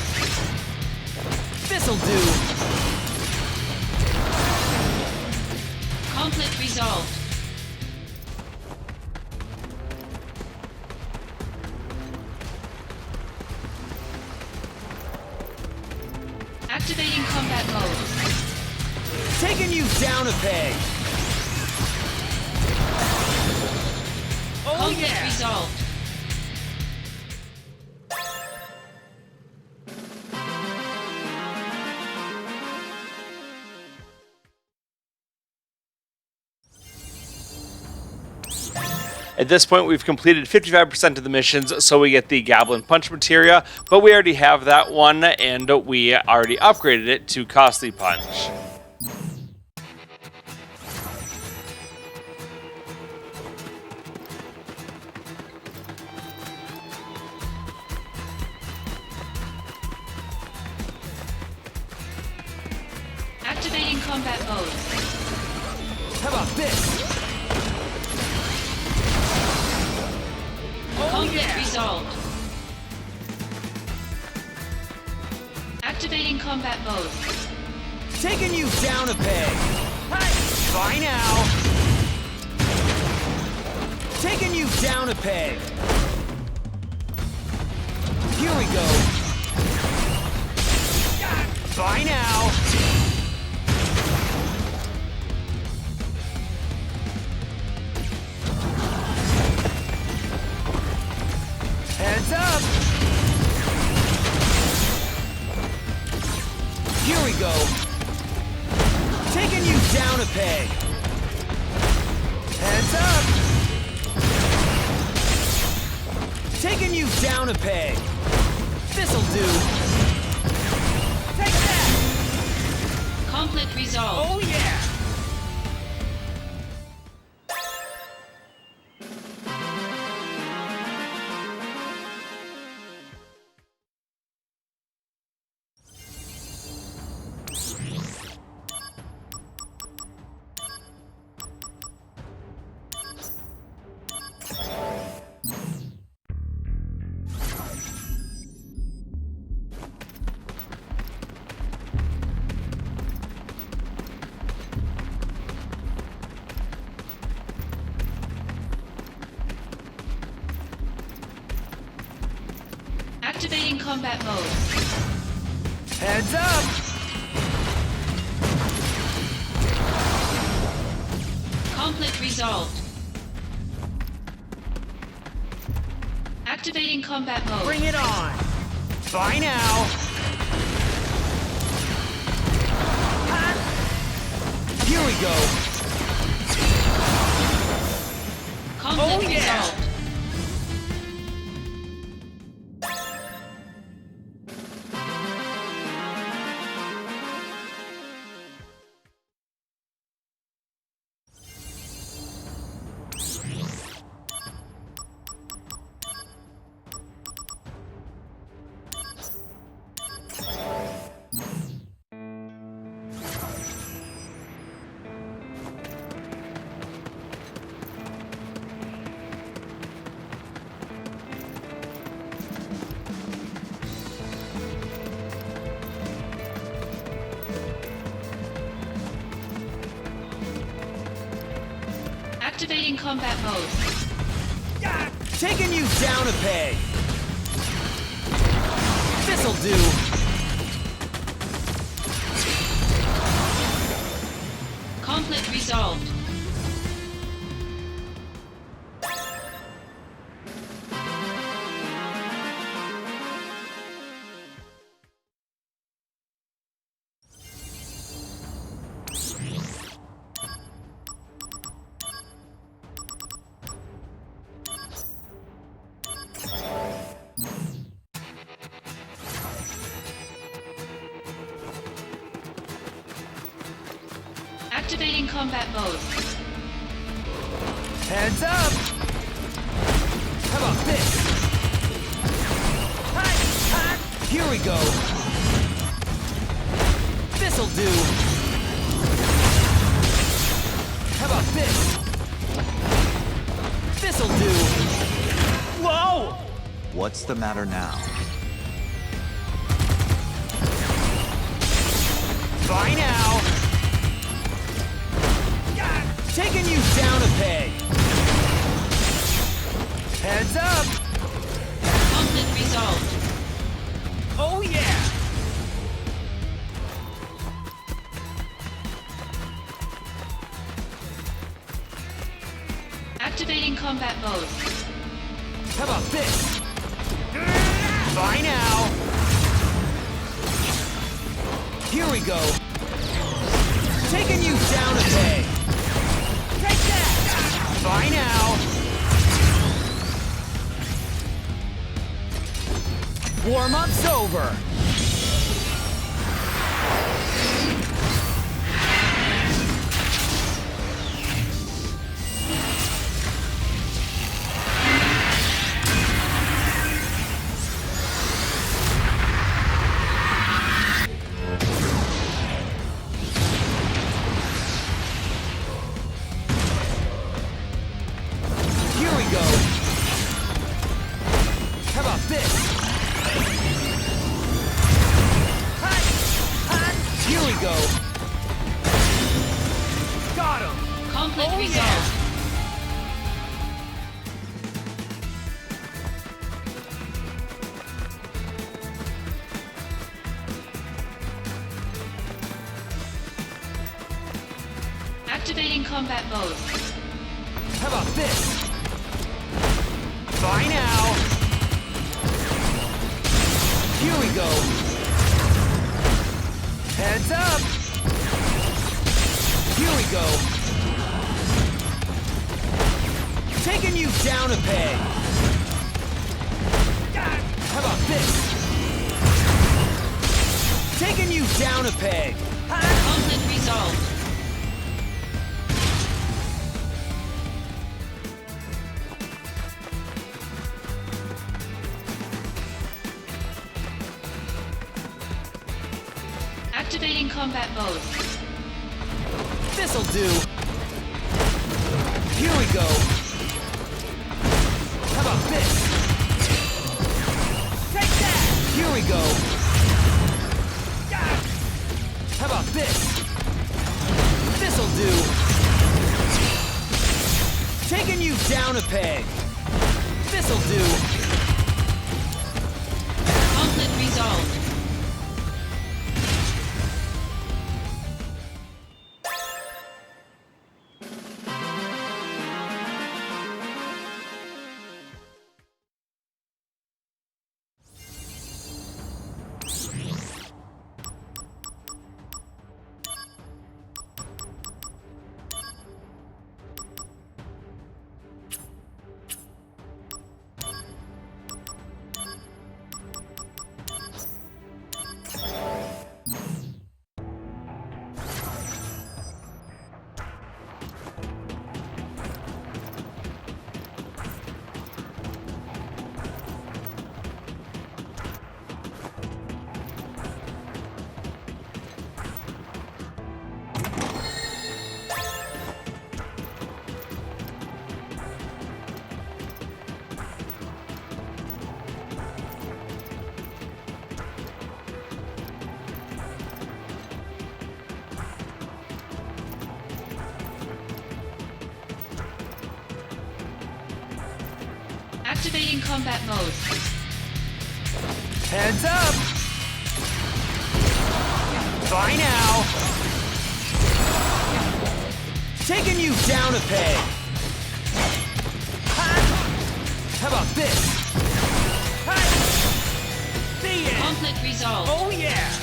This'll do. Conflict resolved. Activating combat mode. Taking you down a peg. Oh Conflict yeah! resolved. At this point, we've completed 55% of the missions, so we get the Goblin Punch materia, but we already have that one, and we already upgraded it to Costly Punch. Activating combat mode. How about this? Conflict resolved. Activating combat mode. Taking you down a peg. Hey, bye now. Taking you down a peg. Here we go. Bye now. Heads up! Here we go. Taking you down a peg. Heads up! Taking you down a peg. This'll do. Take that! Conflict resolved. Oh yeah! Activating combat mode. Heads up! Conflict resolved. Activating combat mode. Bring it on! Bye now! Here we go! Conflict Oh, yeah. resolved. Activating combat mode. Taking you down a peg. This'll do. Conflict resolved. Activating combat mode. Heads up! How about this? Here we go. This'll do. How about this? This'll do. Whoa! What's the matter now? Bye now. Taking you down a peg. Heads up. Conflict resolved. Oh yeah. Activating combat mode. How about this? Bye now. Here we go. Taking you down a peg. Take that. Bye now. Warm-up's over! Here we go! How about this? Here we go! Got him! Conflict Oh, resolved. yeah. Activating combat mode. How about this? Bye now! Here we go! Heads up! Here we go! Taking you down a peg! How about this? Taking you down a peg! Conflict resolved. Activating combat mode. This'll do! Here we go! How about this? Take that! Here we go! How about this? This'll do! Taking you down a peg! This'll do! Conflict resolved. Activating combat mode. Heads up! Bye now! Taking you down a peg! How about this? The end! Conflict resolved. Oh yeah!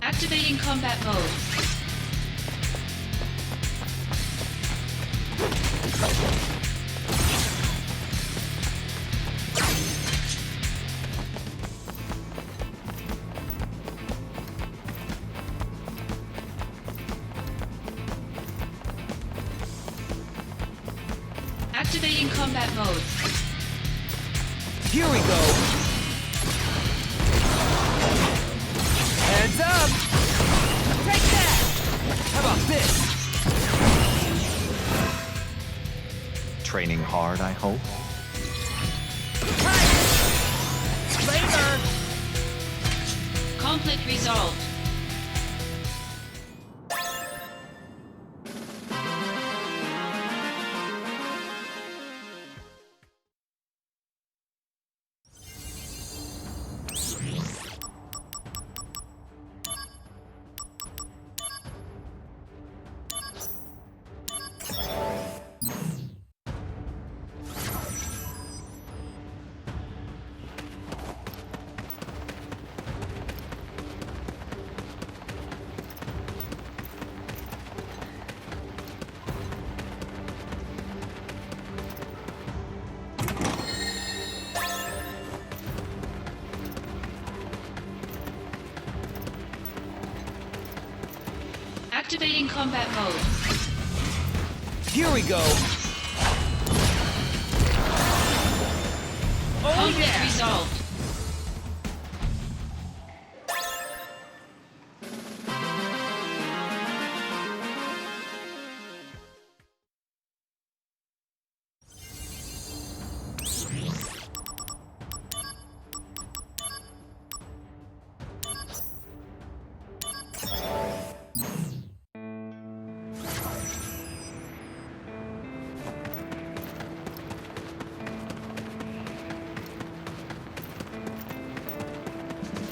Activating combat mode. Activating combat mode. Here we go! Heads up! Take that! How about this? Training hard, I hope? Later! Conflict resolved. Activating combat mode. Here we go. Oh Conflict yeah. resolved.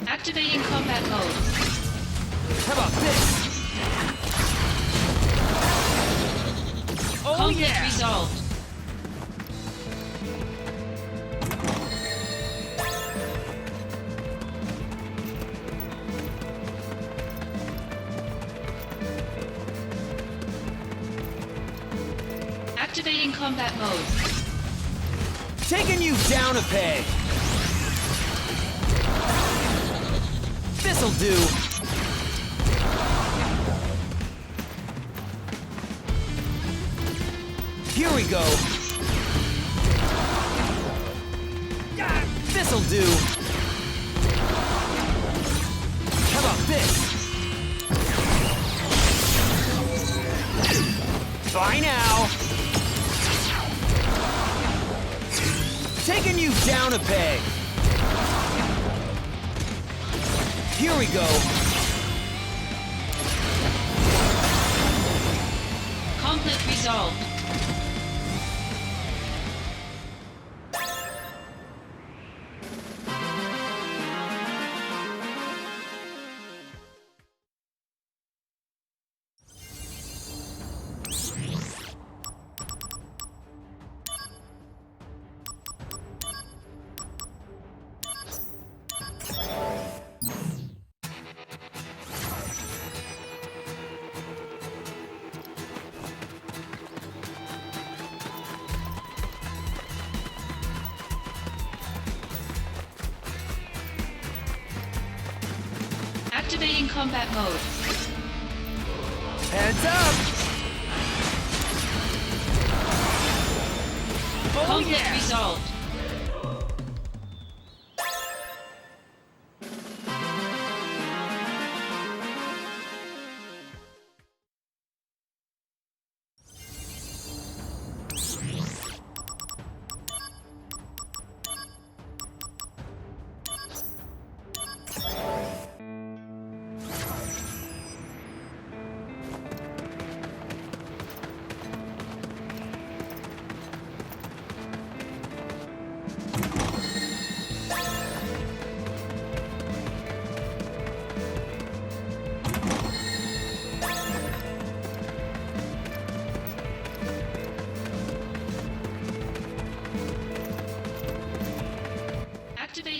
Activating combat mode. How about this? Oh Conflict yeah. resolved. Activating combat mode. Taking you down a peg. This'll do. Here we go. This'll do. How about this? Bye now. Taking you down a peg. Here we go. Conflict resolved. Activating combat mode. Heads up! Oh Conflict yeah! resolved.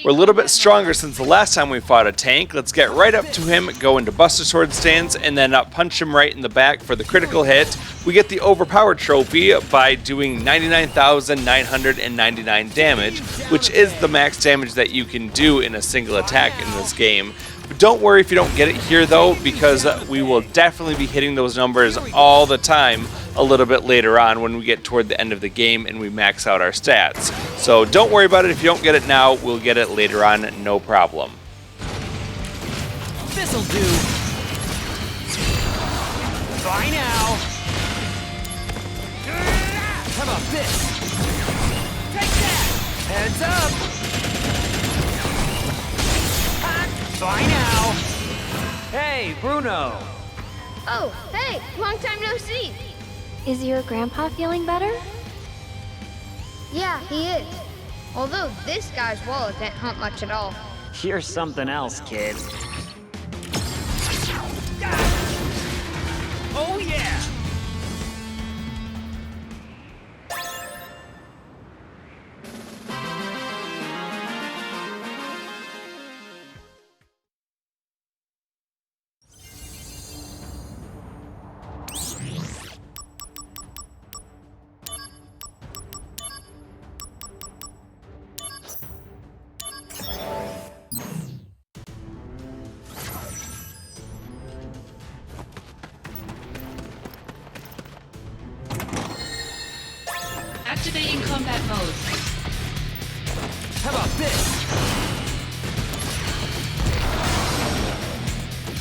We're a little bit stronger since the last time we fought a tank. Let's get right up to him, go into Buster Sword stance, and then punch him right in the back for the critical hit. We get the Overpowered Trophy by doing 99,999 damage, which is the max damage that you can do in a single attack in this game. But don't worry if you don't get it here though, because we will definitely be hitting those numbers all the time a little bit later on when we get toward the end of the game and we max out our stats. So don't worry about it if you don't get it now, we'll get it later on, no problem. This'll do. Bye now. How about this? Take that. Heads up. Bye now. Hey, Bruno. Oh, hey, long time no see. Is your grandpa feeling better? Yeah, he is. Although this guy's wallet didn't help much at all. You're something else, kid. Oh yeah! Activating combat mode. How about this?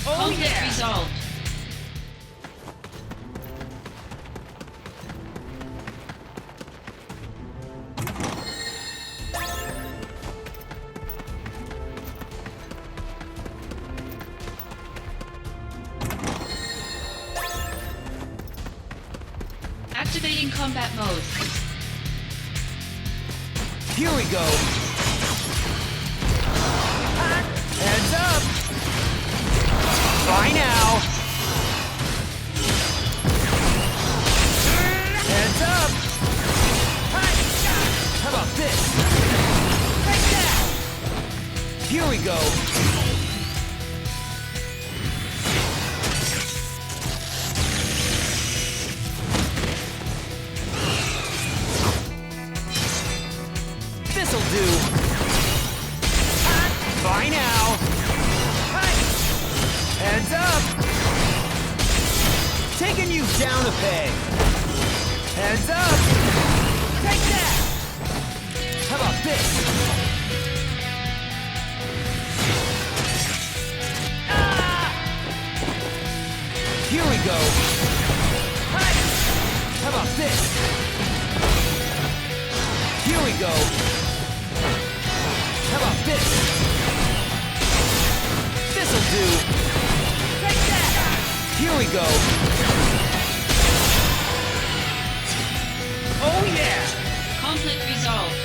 Oh Conflict yeah! resolved. Activating combat mode. Here we go. Heads up. Bye now. Heads up. How about this? Take that. Here we go. This'll do. Bye now. Heads up. Taking you down a peg. Heads up. Take that. How about this? Ah! Here we go. How about this? Here we go. How about this? This'll do. Take that! Here we go. Oh yeah! Conflict resolved.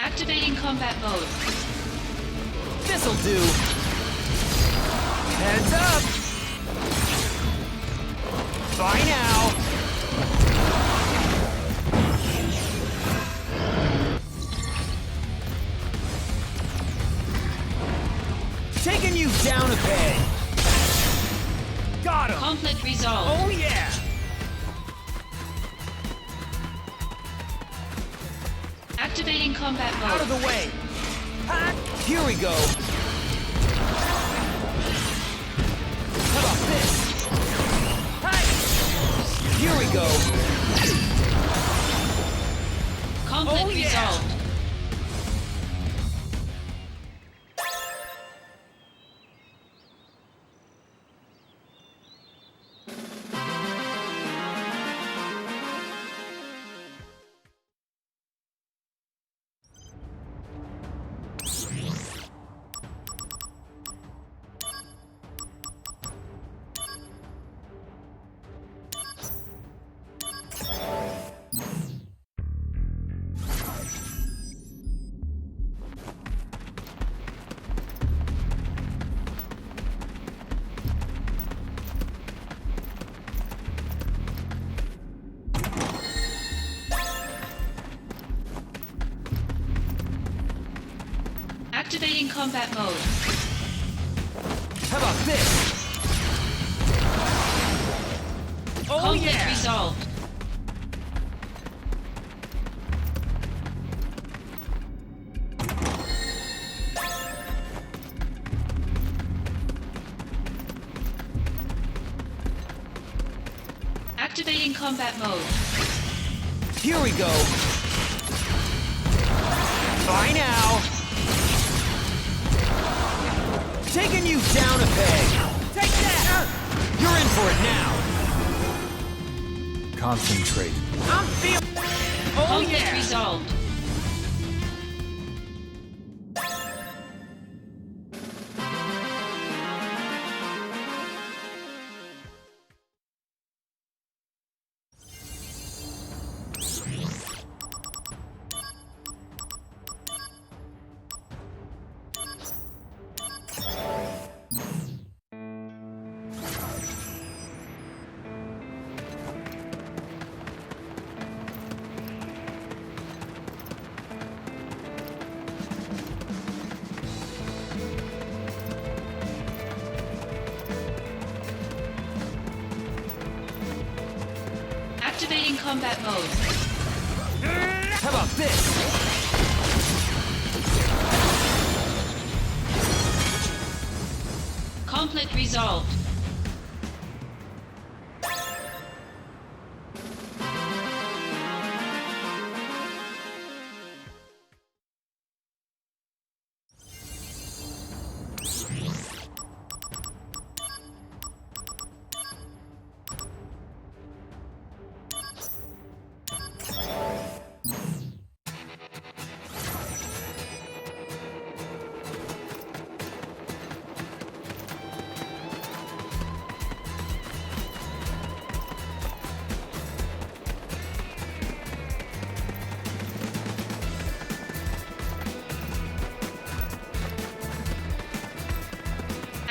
Activating combat mode. This'll do. Heads up. Bye now. Taking you down a peg. Got him. Conflict resolved. Oh yeah. Activating combat mode. Out of the way. Here we go. How about this? Here we go. Conflict resolved. Activating combat mode. How about this? Oh Conflict yeah! resolved. Activating combat mode. Here we go. Bye now. Taking you down a peg. Take that! You're in for it now. Concentrate. I'm feeling. Oh Conflict yeah! resolved. Activating combat mode. How about this? Conflict resolved.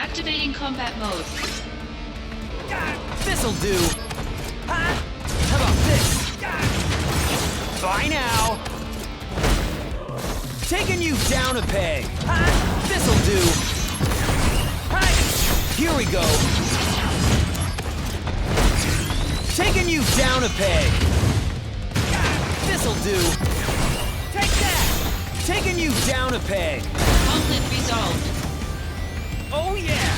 Activating combat mode. This'll do. Ha! How about this? Bye now. Taking you down a peg. Ha! This'll do. Hi! Here we go. Taking you down a peg. This'll do. Take that. Taking you down a peg. Conflict resolved. Oh yeah!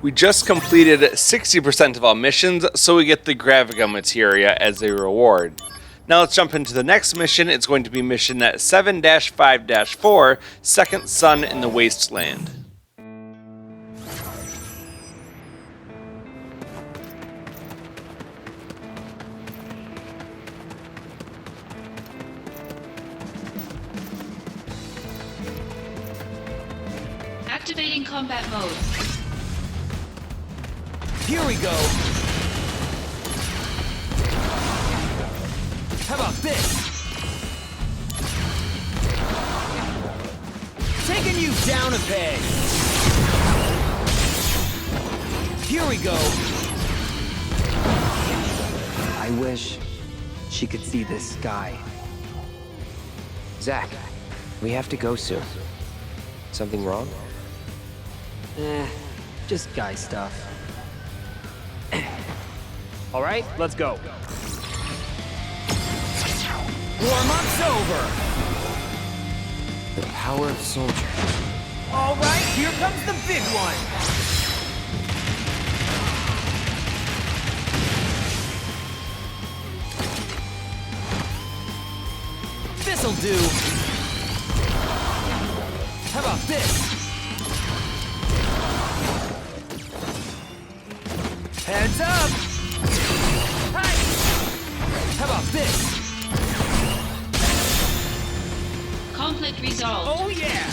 We just completed 60% of all missions, so we get the Graviga Materia as a reward. Now let's jump into the next mission. It's going to be mission 7-5-4, Second Sun in the Wasteland. Activating combat mode. Here we go. How about this? Taking you down a peg. Here we go. I wish she could see this sky. Zach, we have to go soon. Something wrong? Just guy stuff. All right, let's go. Warm-up's over. The power of soldier. All right, here comes the big one. This'll do. How about this? Heads up! Hi! How about this? Conflict resolved. Oh yeah!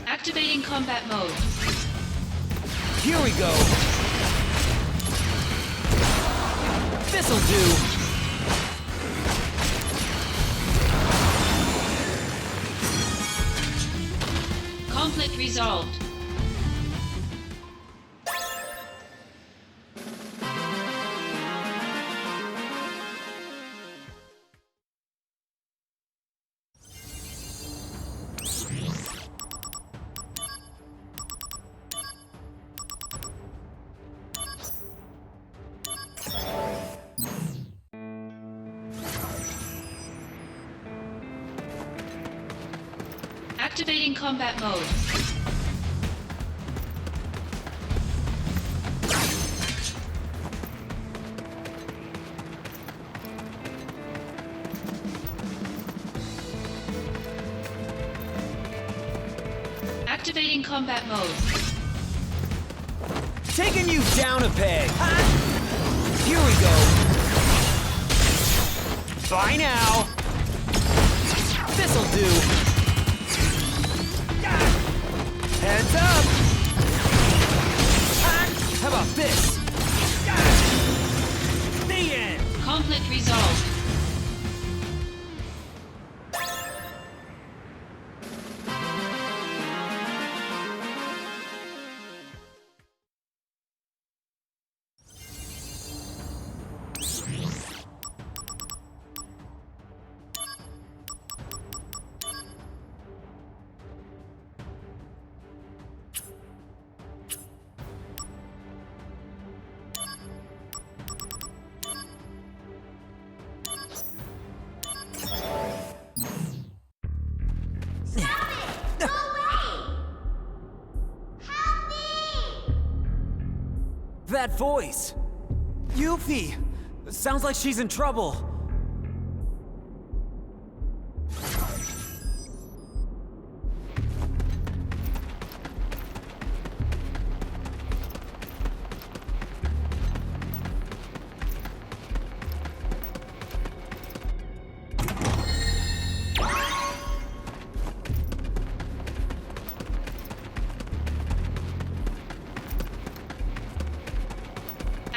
Activating combat mode. Here we go. This'll do. Conflict resolved. Activating combat mode. Activating combat mode. Taking you down a peg. Here we go. Bye now. This'll do. Heads up. How about this? The end. Conflict resolved. That voice! Yuffie! Sounds like she's in trouble.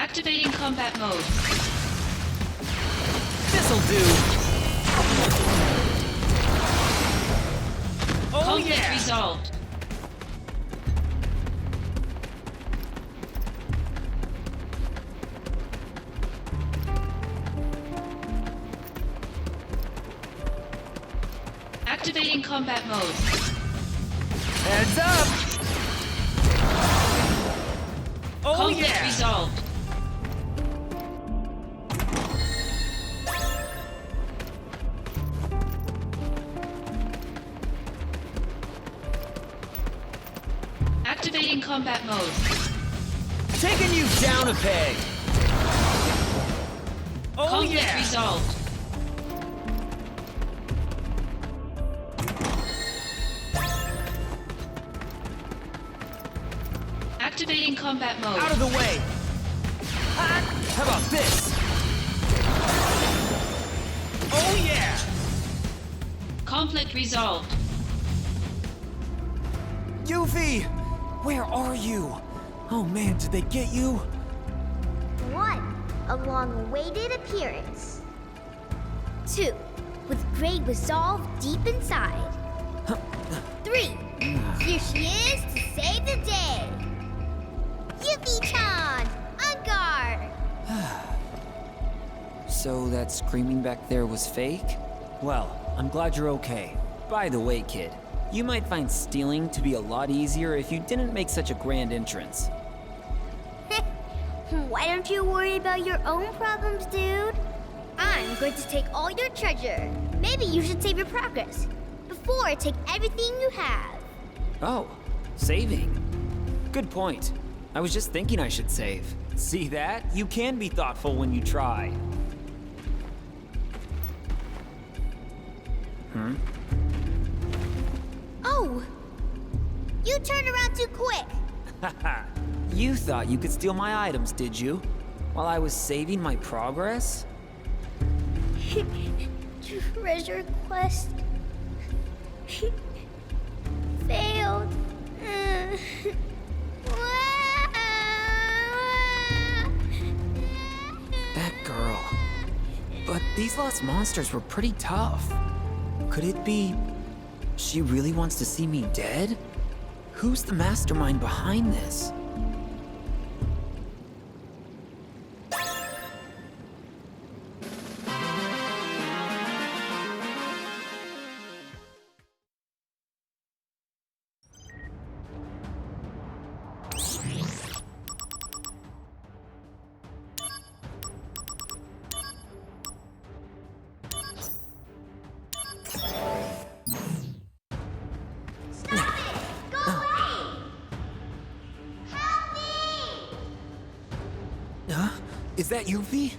Activating combat mode. This'll do. Oh Conflict yeah! resolved. Activating combat mode. Heads up! Oh Conflict yeah! resolved. Activating combat mode. Taking you down a peg. Oh Conflict yeah! resolved. Activating combat mode. Out of the way! How about this? Oh yeah! Conflict resolved. Yuffie! Where are you? Oh man, did they get you? 1. A long-awaited appearance. 2. With great resolve deep inside. 3. Here she is to save the day. Yuffie-chan! On guard! So that screaming back there was fake? Well, I'm glad you're okay. By the way, kid, you might find stealing to be a lot easier if you didn't make such a grand entrance. Why don't you worry about your own problems, dude? I'm going to take all your treasure. Maybe you should save your progress before I take everything you have. Oh, saving. Good point. I was just thinking I should save. See that? You can be thoughtful when you try. Oh! You turned around too quick! Haha. You thought you could steal my items, did you? While I was saving my progress? Treasure quest failed. That girl. But these lost monsters were pretty tough. Could it be she really wants to see me dead? Who's the mastermind behind this? Is that Yuffie?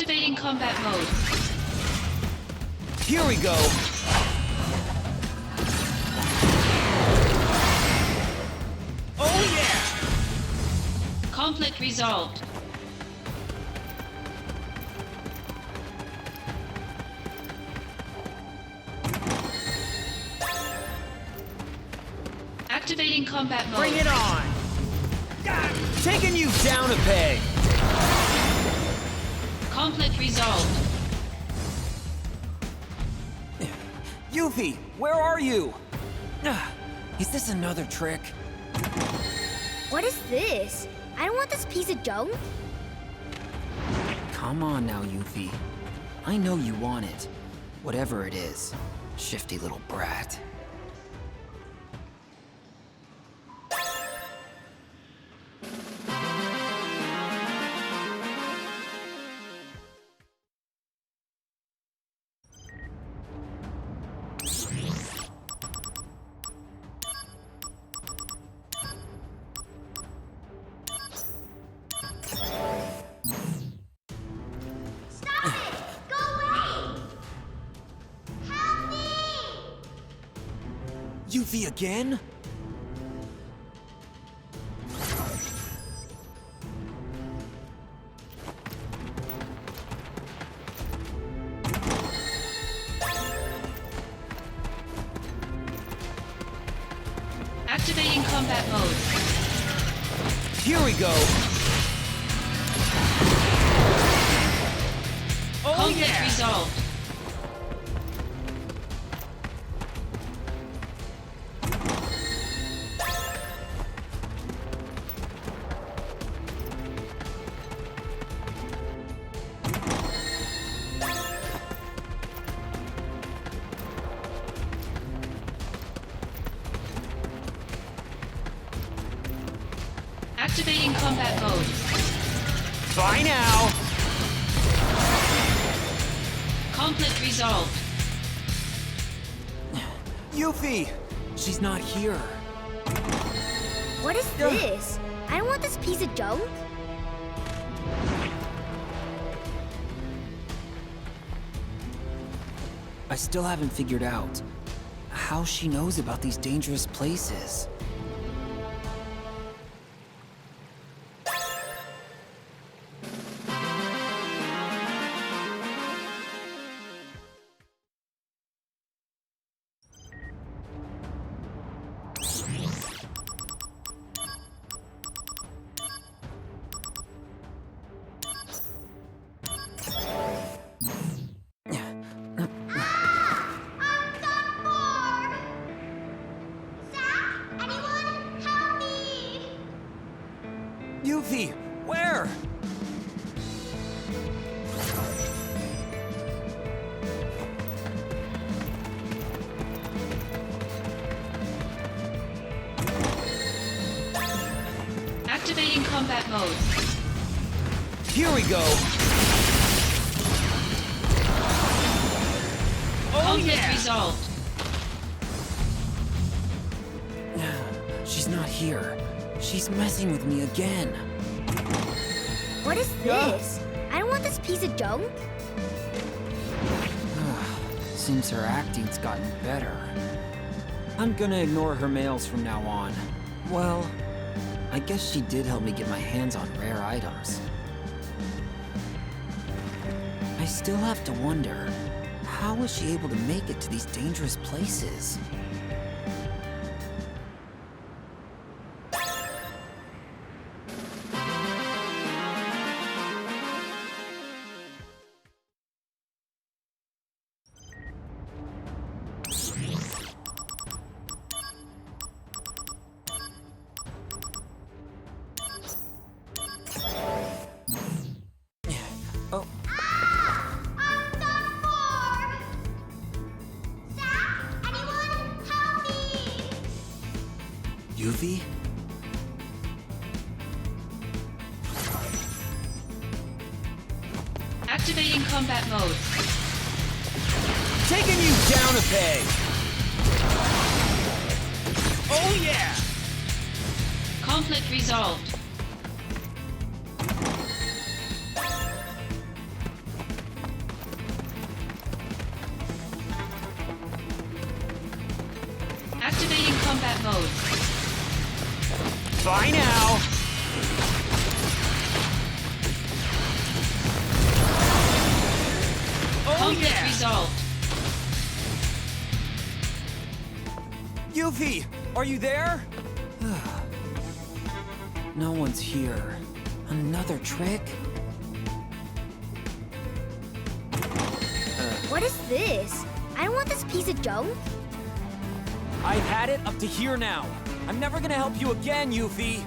Activating combat mode. Here we go. Oh yeah! Conflict resolved. Activating combat mode. Bring it on! Taking you down a peg! Conflict resolved. Yuffie, where are you? Is this another trick? What is this? I don't want this piece of junk. Come on now, Yuffie. I know you want it. Whatever it is. Shifty little brat. Yuffie again? Activating combat mode. Here we go. Oh Conflict yeah! resolved. Activating combat mode. Bye now! Conflict resolved. Yuffie! She's not here. What is this? I don't want this piece of junk. I still haven't figured out how she knows about these dangerous places. Yuffie, where? Activating combat mode. Here we go. Oh Conflict yeah! resolved. She's not here. She's messing with me again. What is this? I don't want this piece of junk. Seems her acting's gotten better. I'm gonna ignore her mails from now on. Well, I guess she did help me get my hands on rare items. I still have to wonder, how was she able to make it to these dangerous places? Oh. I'm done for! Zach, anyone help me! Yuffie? Activating combat mode. Taking you down a peg! Oh yeah! Conflict resolved. Activating combat mode. Bye now! Conflict resolved. Yuffie, are you there? No one's here. Another trick? What is this? I don't want this piece of junk. I've had it up to here now. I'm never gonna help you again, Yuffie.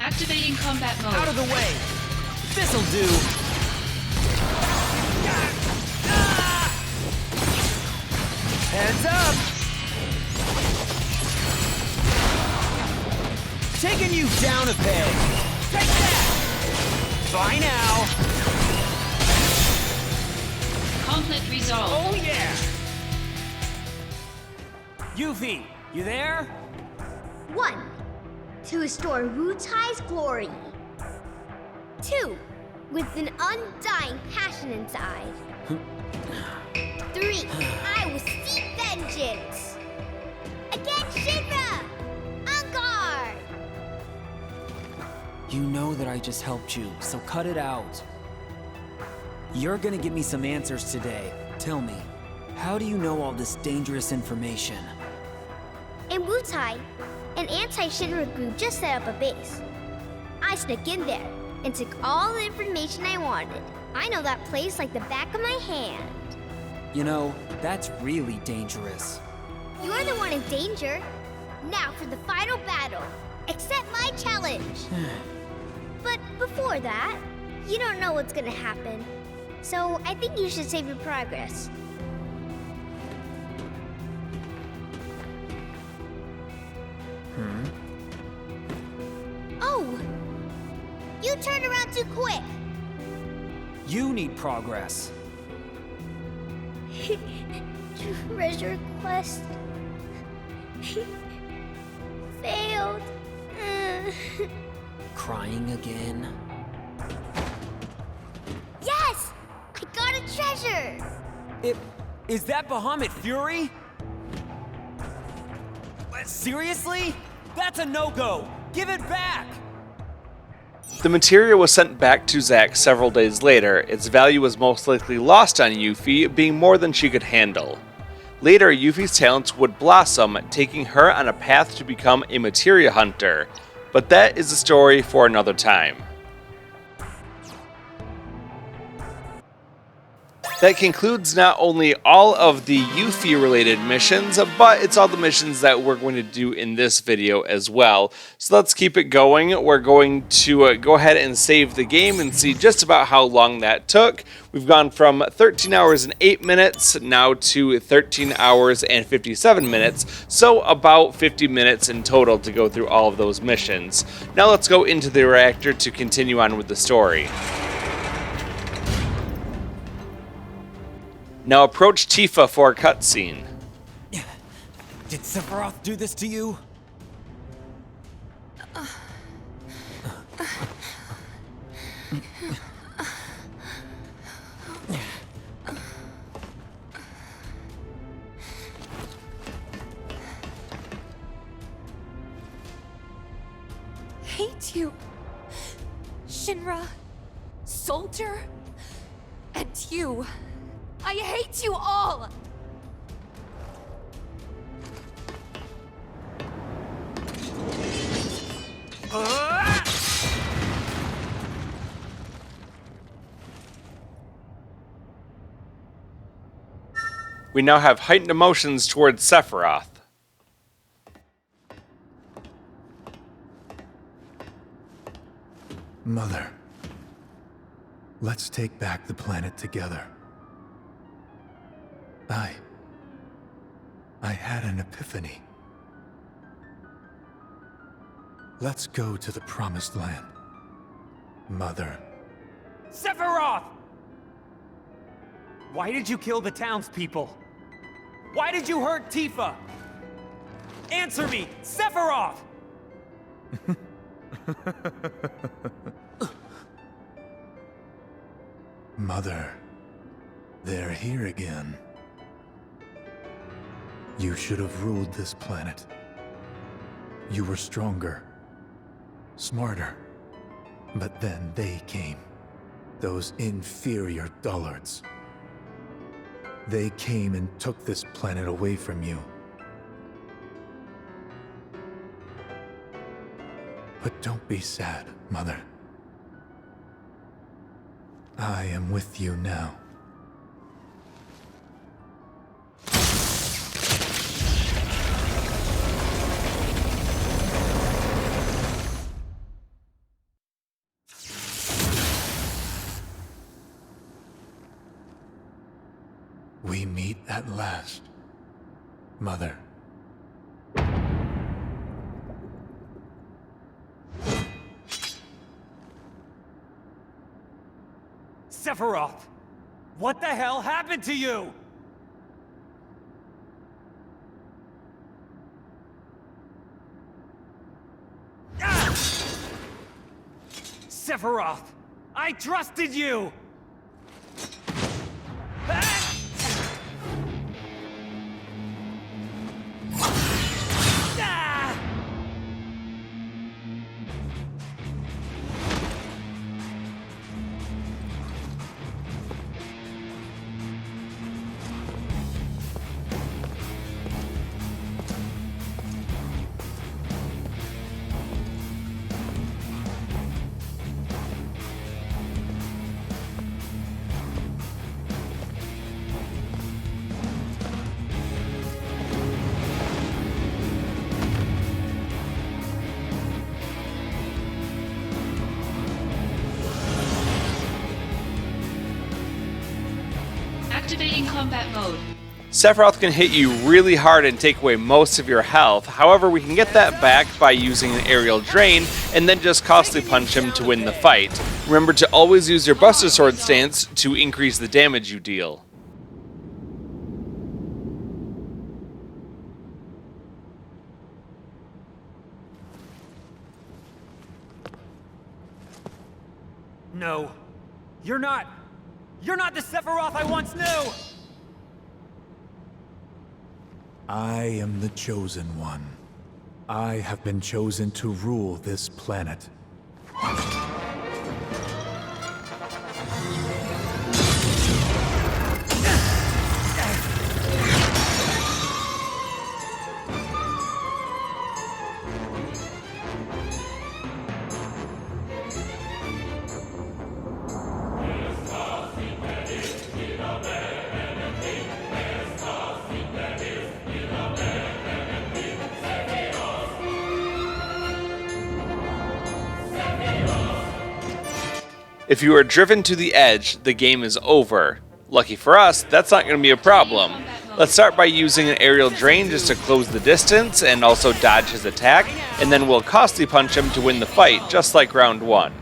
Activating combat mode. Out of the way! This'll do! Heads up! Taking you down a peg! Take that! Bye now! Conflict resolved. Oh yeah! Yuffie, you there? 1. To restore Wu Tai's glory. 2. With an undying passion inside. 3. I will seek vengeance. Against Shinra! On guard! You know that I just helped you, so cut it out. You're gonna give me some answers today. Tell me, how do you know all this dangerous information? In Wu Tai, an anti-Shinra group just set up a base. I snuck in there and took all the information I wanted. I know that place like the back of my hand. You know, that's really dangerous. You're the one in danger. Now for the final battle. Accept my challenge. But before that, you don't know what's gonna happen. So I think you should save your progress. Oh! You turned around too quick! You need progress. Treasure quest failed. Crying again? Yes! I got a treasure! Is that Bahamut Fury? Seriously? That's a no-go! Give it back! The materia was sent back to Zack several days later. Its value was most likely lost on Yuffie, being more than she could handle. Later, Yuffie's talents would blossom, taking her on a path to become a materia hunter. But that is a story for another time. That concludes not only all of the Yuffie related missions, but it's all the missions that we're going to do in this video as well. So let's keep it going. We're going to go ahead and save the game and see just about how long that took. We've gone from 13 hours and 8 minutes now to 13 hours and 57 minutes, so about 50 minutes in total to go through all of those missions. Now let's go into the reactor to continue on with the story. Now approach Tifa for a cutscene. Did Sephiroth do this to you? Hate you. Shinra. Sold Danger. And you. I hate you all! We now have heightened emotions towards Sephiroth. Mother, let's take back the planet together. I had an epiphany. Let's go to the Promised Land. Mother. Sephiroth! Why did you kill the townspeople? Why did you hurt Tifa? Answer me, Sephiroth! Mother, they're here again. You should have ruled this planet. You were stronger, smarter. But then they came. Those inferior dullards. They came and took this planet away from you. But don't be sad, Mother. I am with you now. We meet at last, Mother. Sephiroth! What the hell happened to you? Ah! Sephiroth! I trusted you! Ah! Activating combat mode. Sephiroth can hit you really hard and take away most of your health. However, we can get that back by using an aerial drain and then just costly punch him to win the fight. Remember to always use your Buster Sword stance to increase the damage you deal. No. You're not the Sephiroth I once knew! I am the Chosen One. I have been chosen to rule this planet. If you are driven to the edge, the game is over. Lucky for us, that's not going to be a problem. Let's start by using an aerial drain just to close the distance and also dodge his attack, and then we'll costly punch him to win the fight, just like round 1.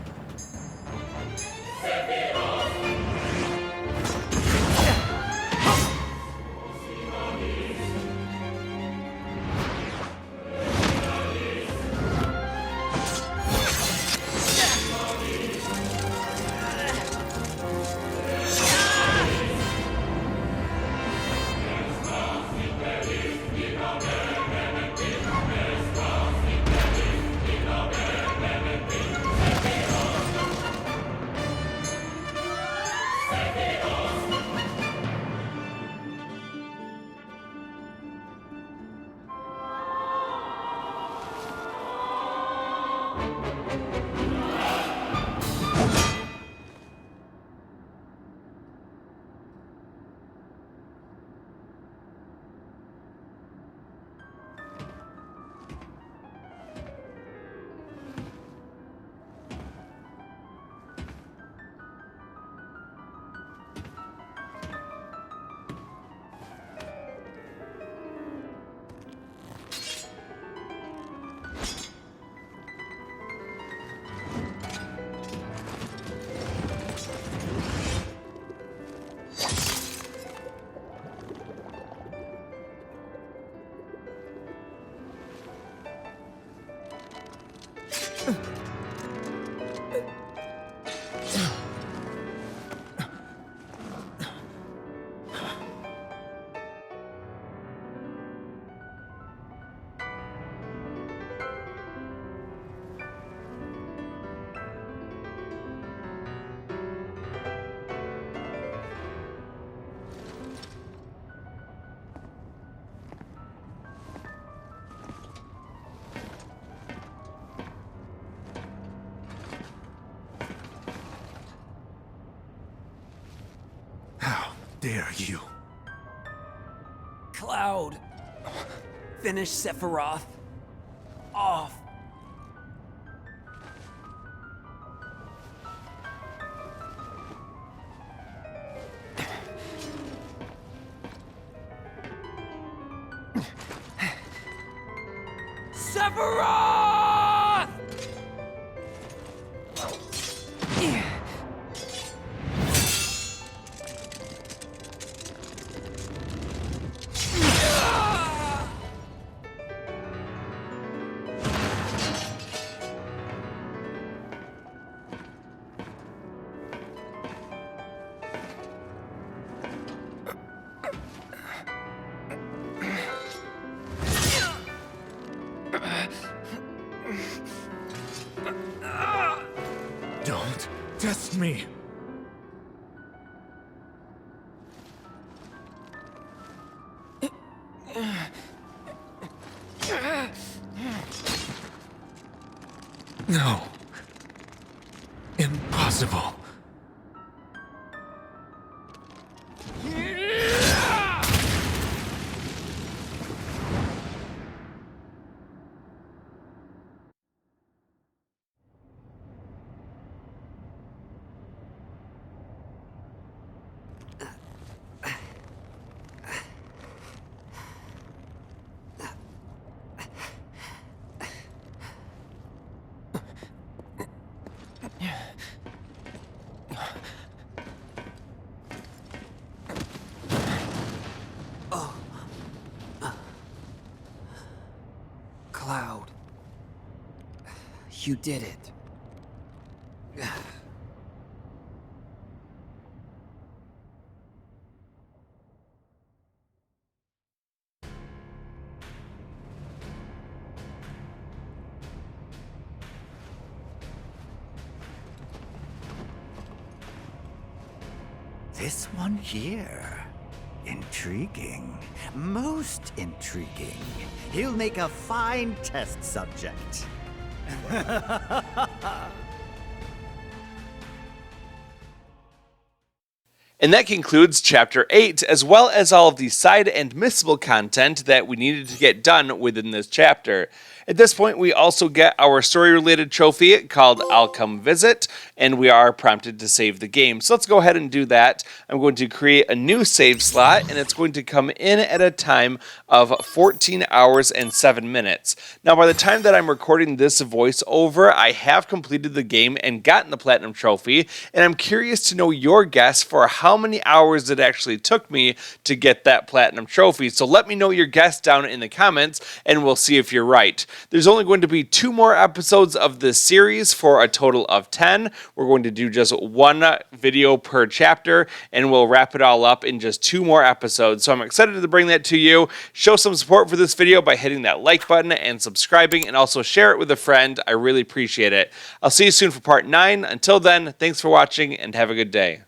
How dare you? Cloud. Finish Sephiroth. Off. Sephiroth! Don't test me. No. Impossible. Cloud. You did it. This one here. Intriguing. Most intriguing. He'll make a fine test subject. And that concludes Chapter 8, as well as all of the side and missable content that we needed to get done within this chapter. At this point, we also get our story-related trophy called I'll Come Visit, and we are prompted to save the game. So let's go ahead and do that. I'm going to create a new save slot, and it's going to come in at a time of 14 hours and 7 minutes. Now, by the time that I'm recording this voiceover, I have completed the game and gotten the Platinum Trophy, and I'm curious to know your guess for how many hours it actually took me to get that Platinum Trophy. So let me know your guess down in the comments, and we'll see if you're right. There's only going to be 2 more episodes of this series for a total of 10. We're going to do just 1 video per chapter, and we'll wrap it all up in just 2 more episodes. So I'm excited to bring that to you. Show some support for this video by hitting that like button and subscribing, and also share it with a friend. I really appreciate it. I'll see you soon for part 9. Until then, thanks for watching, and have a good day.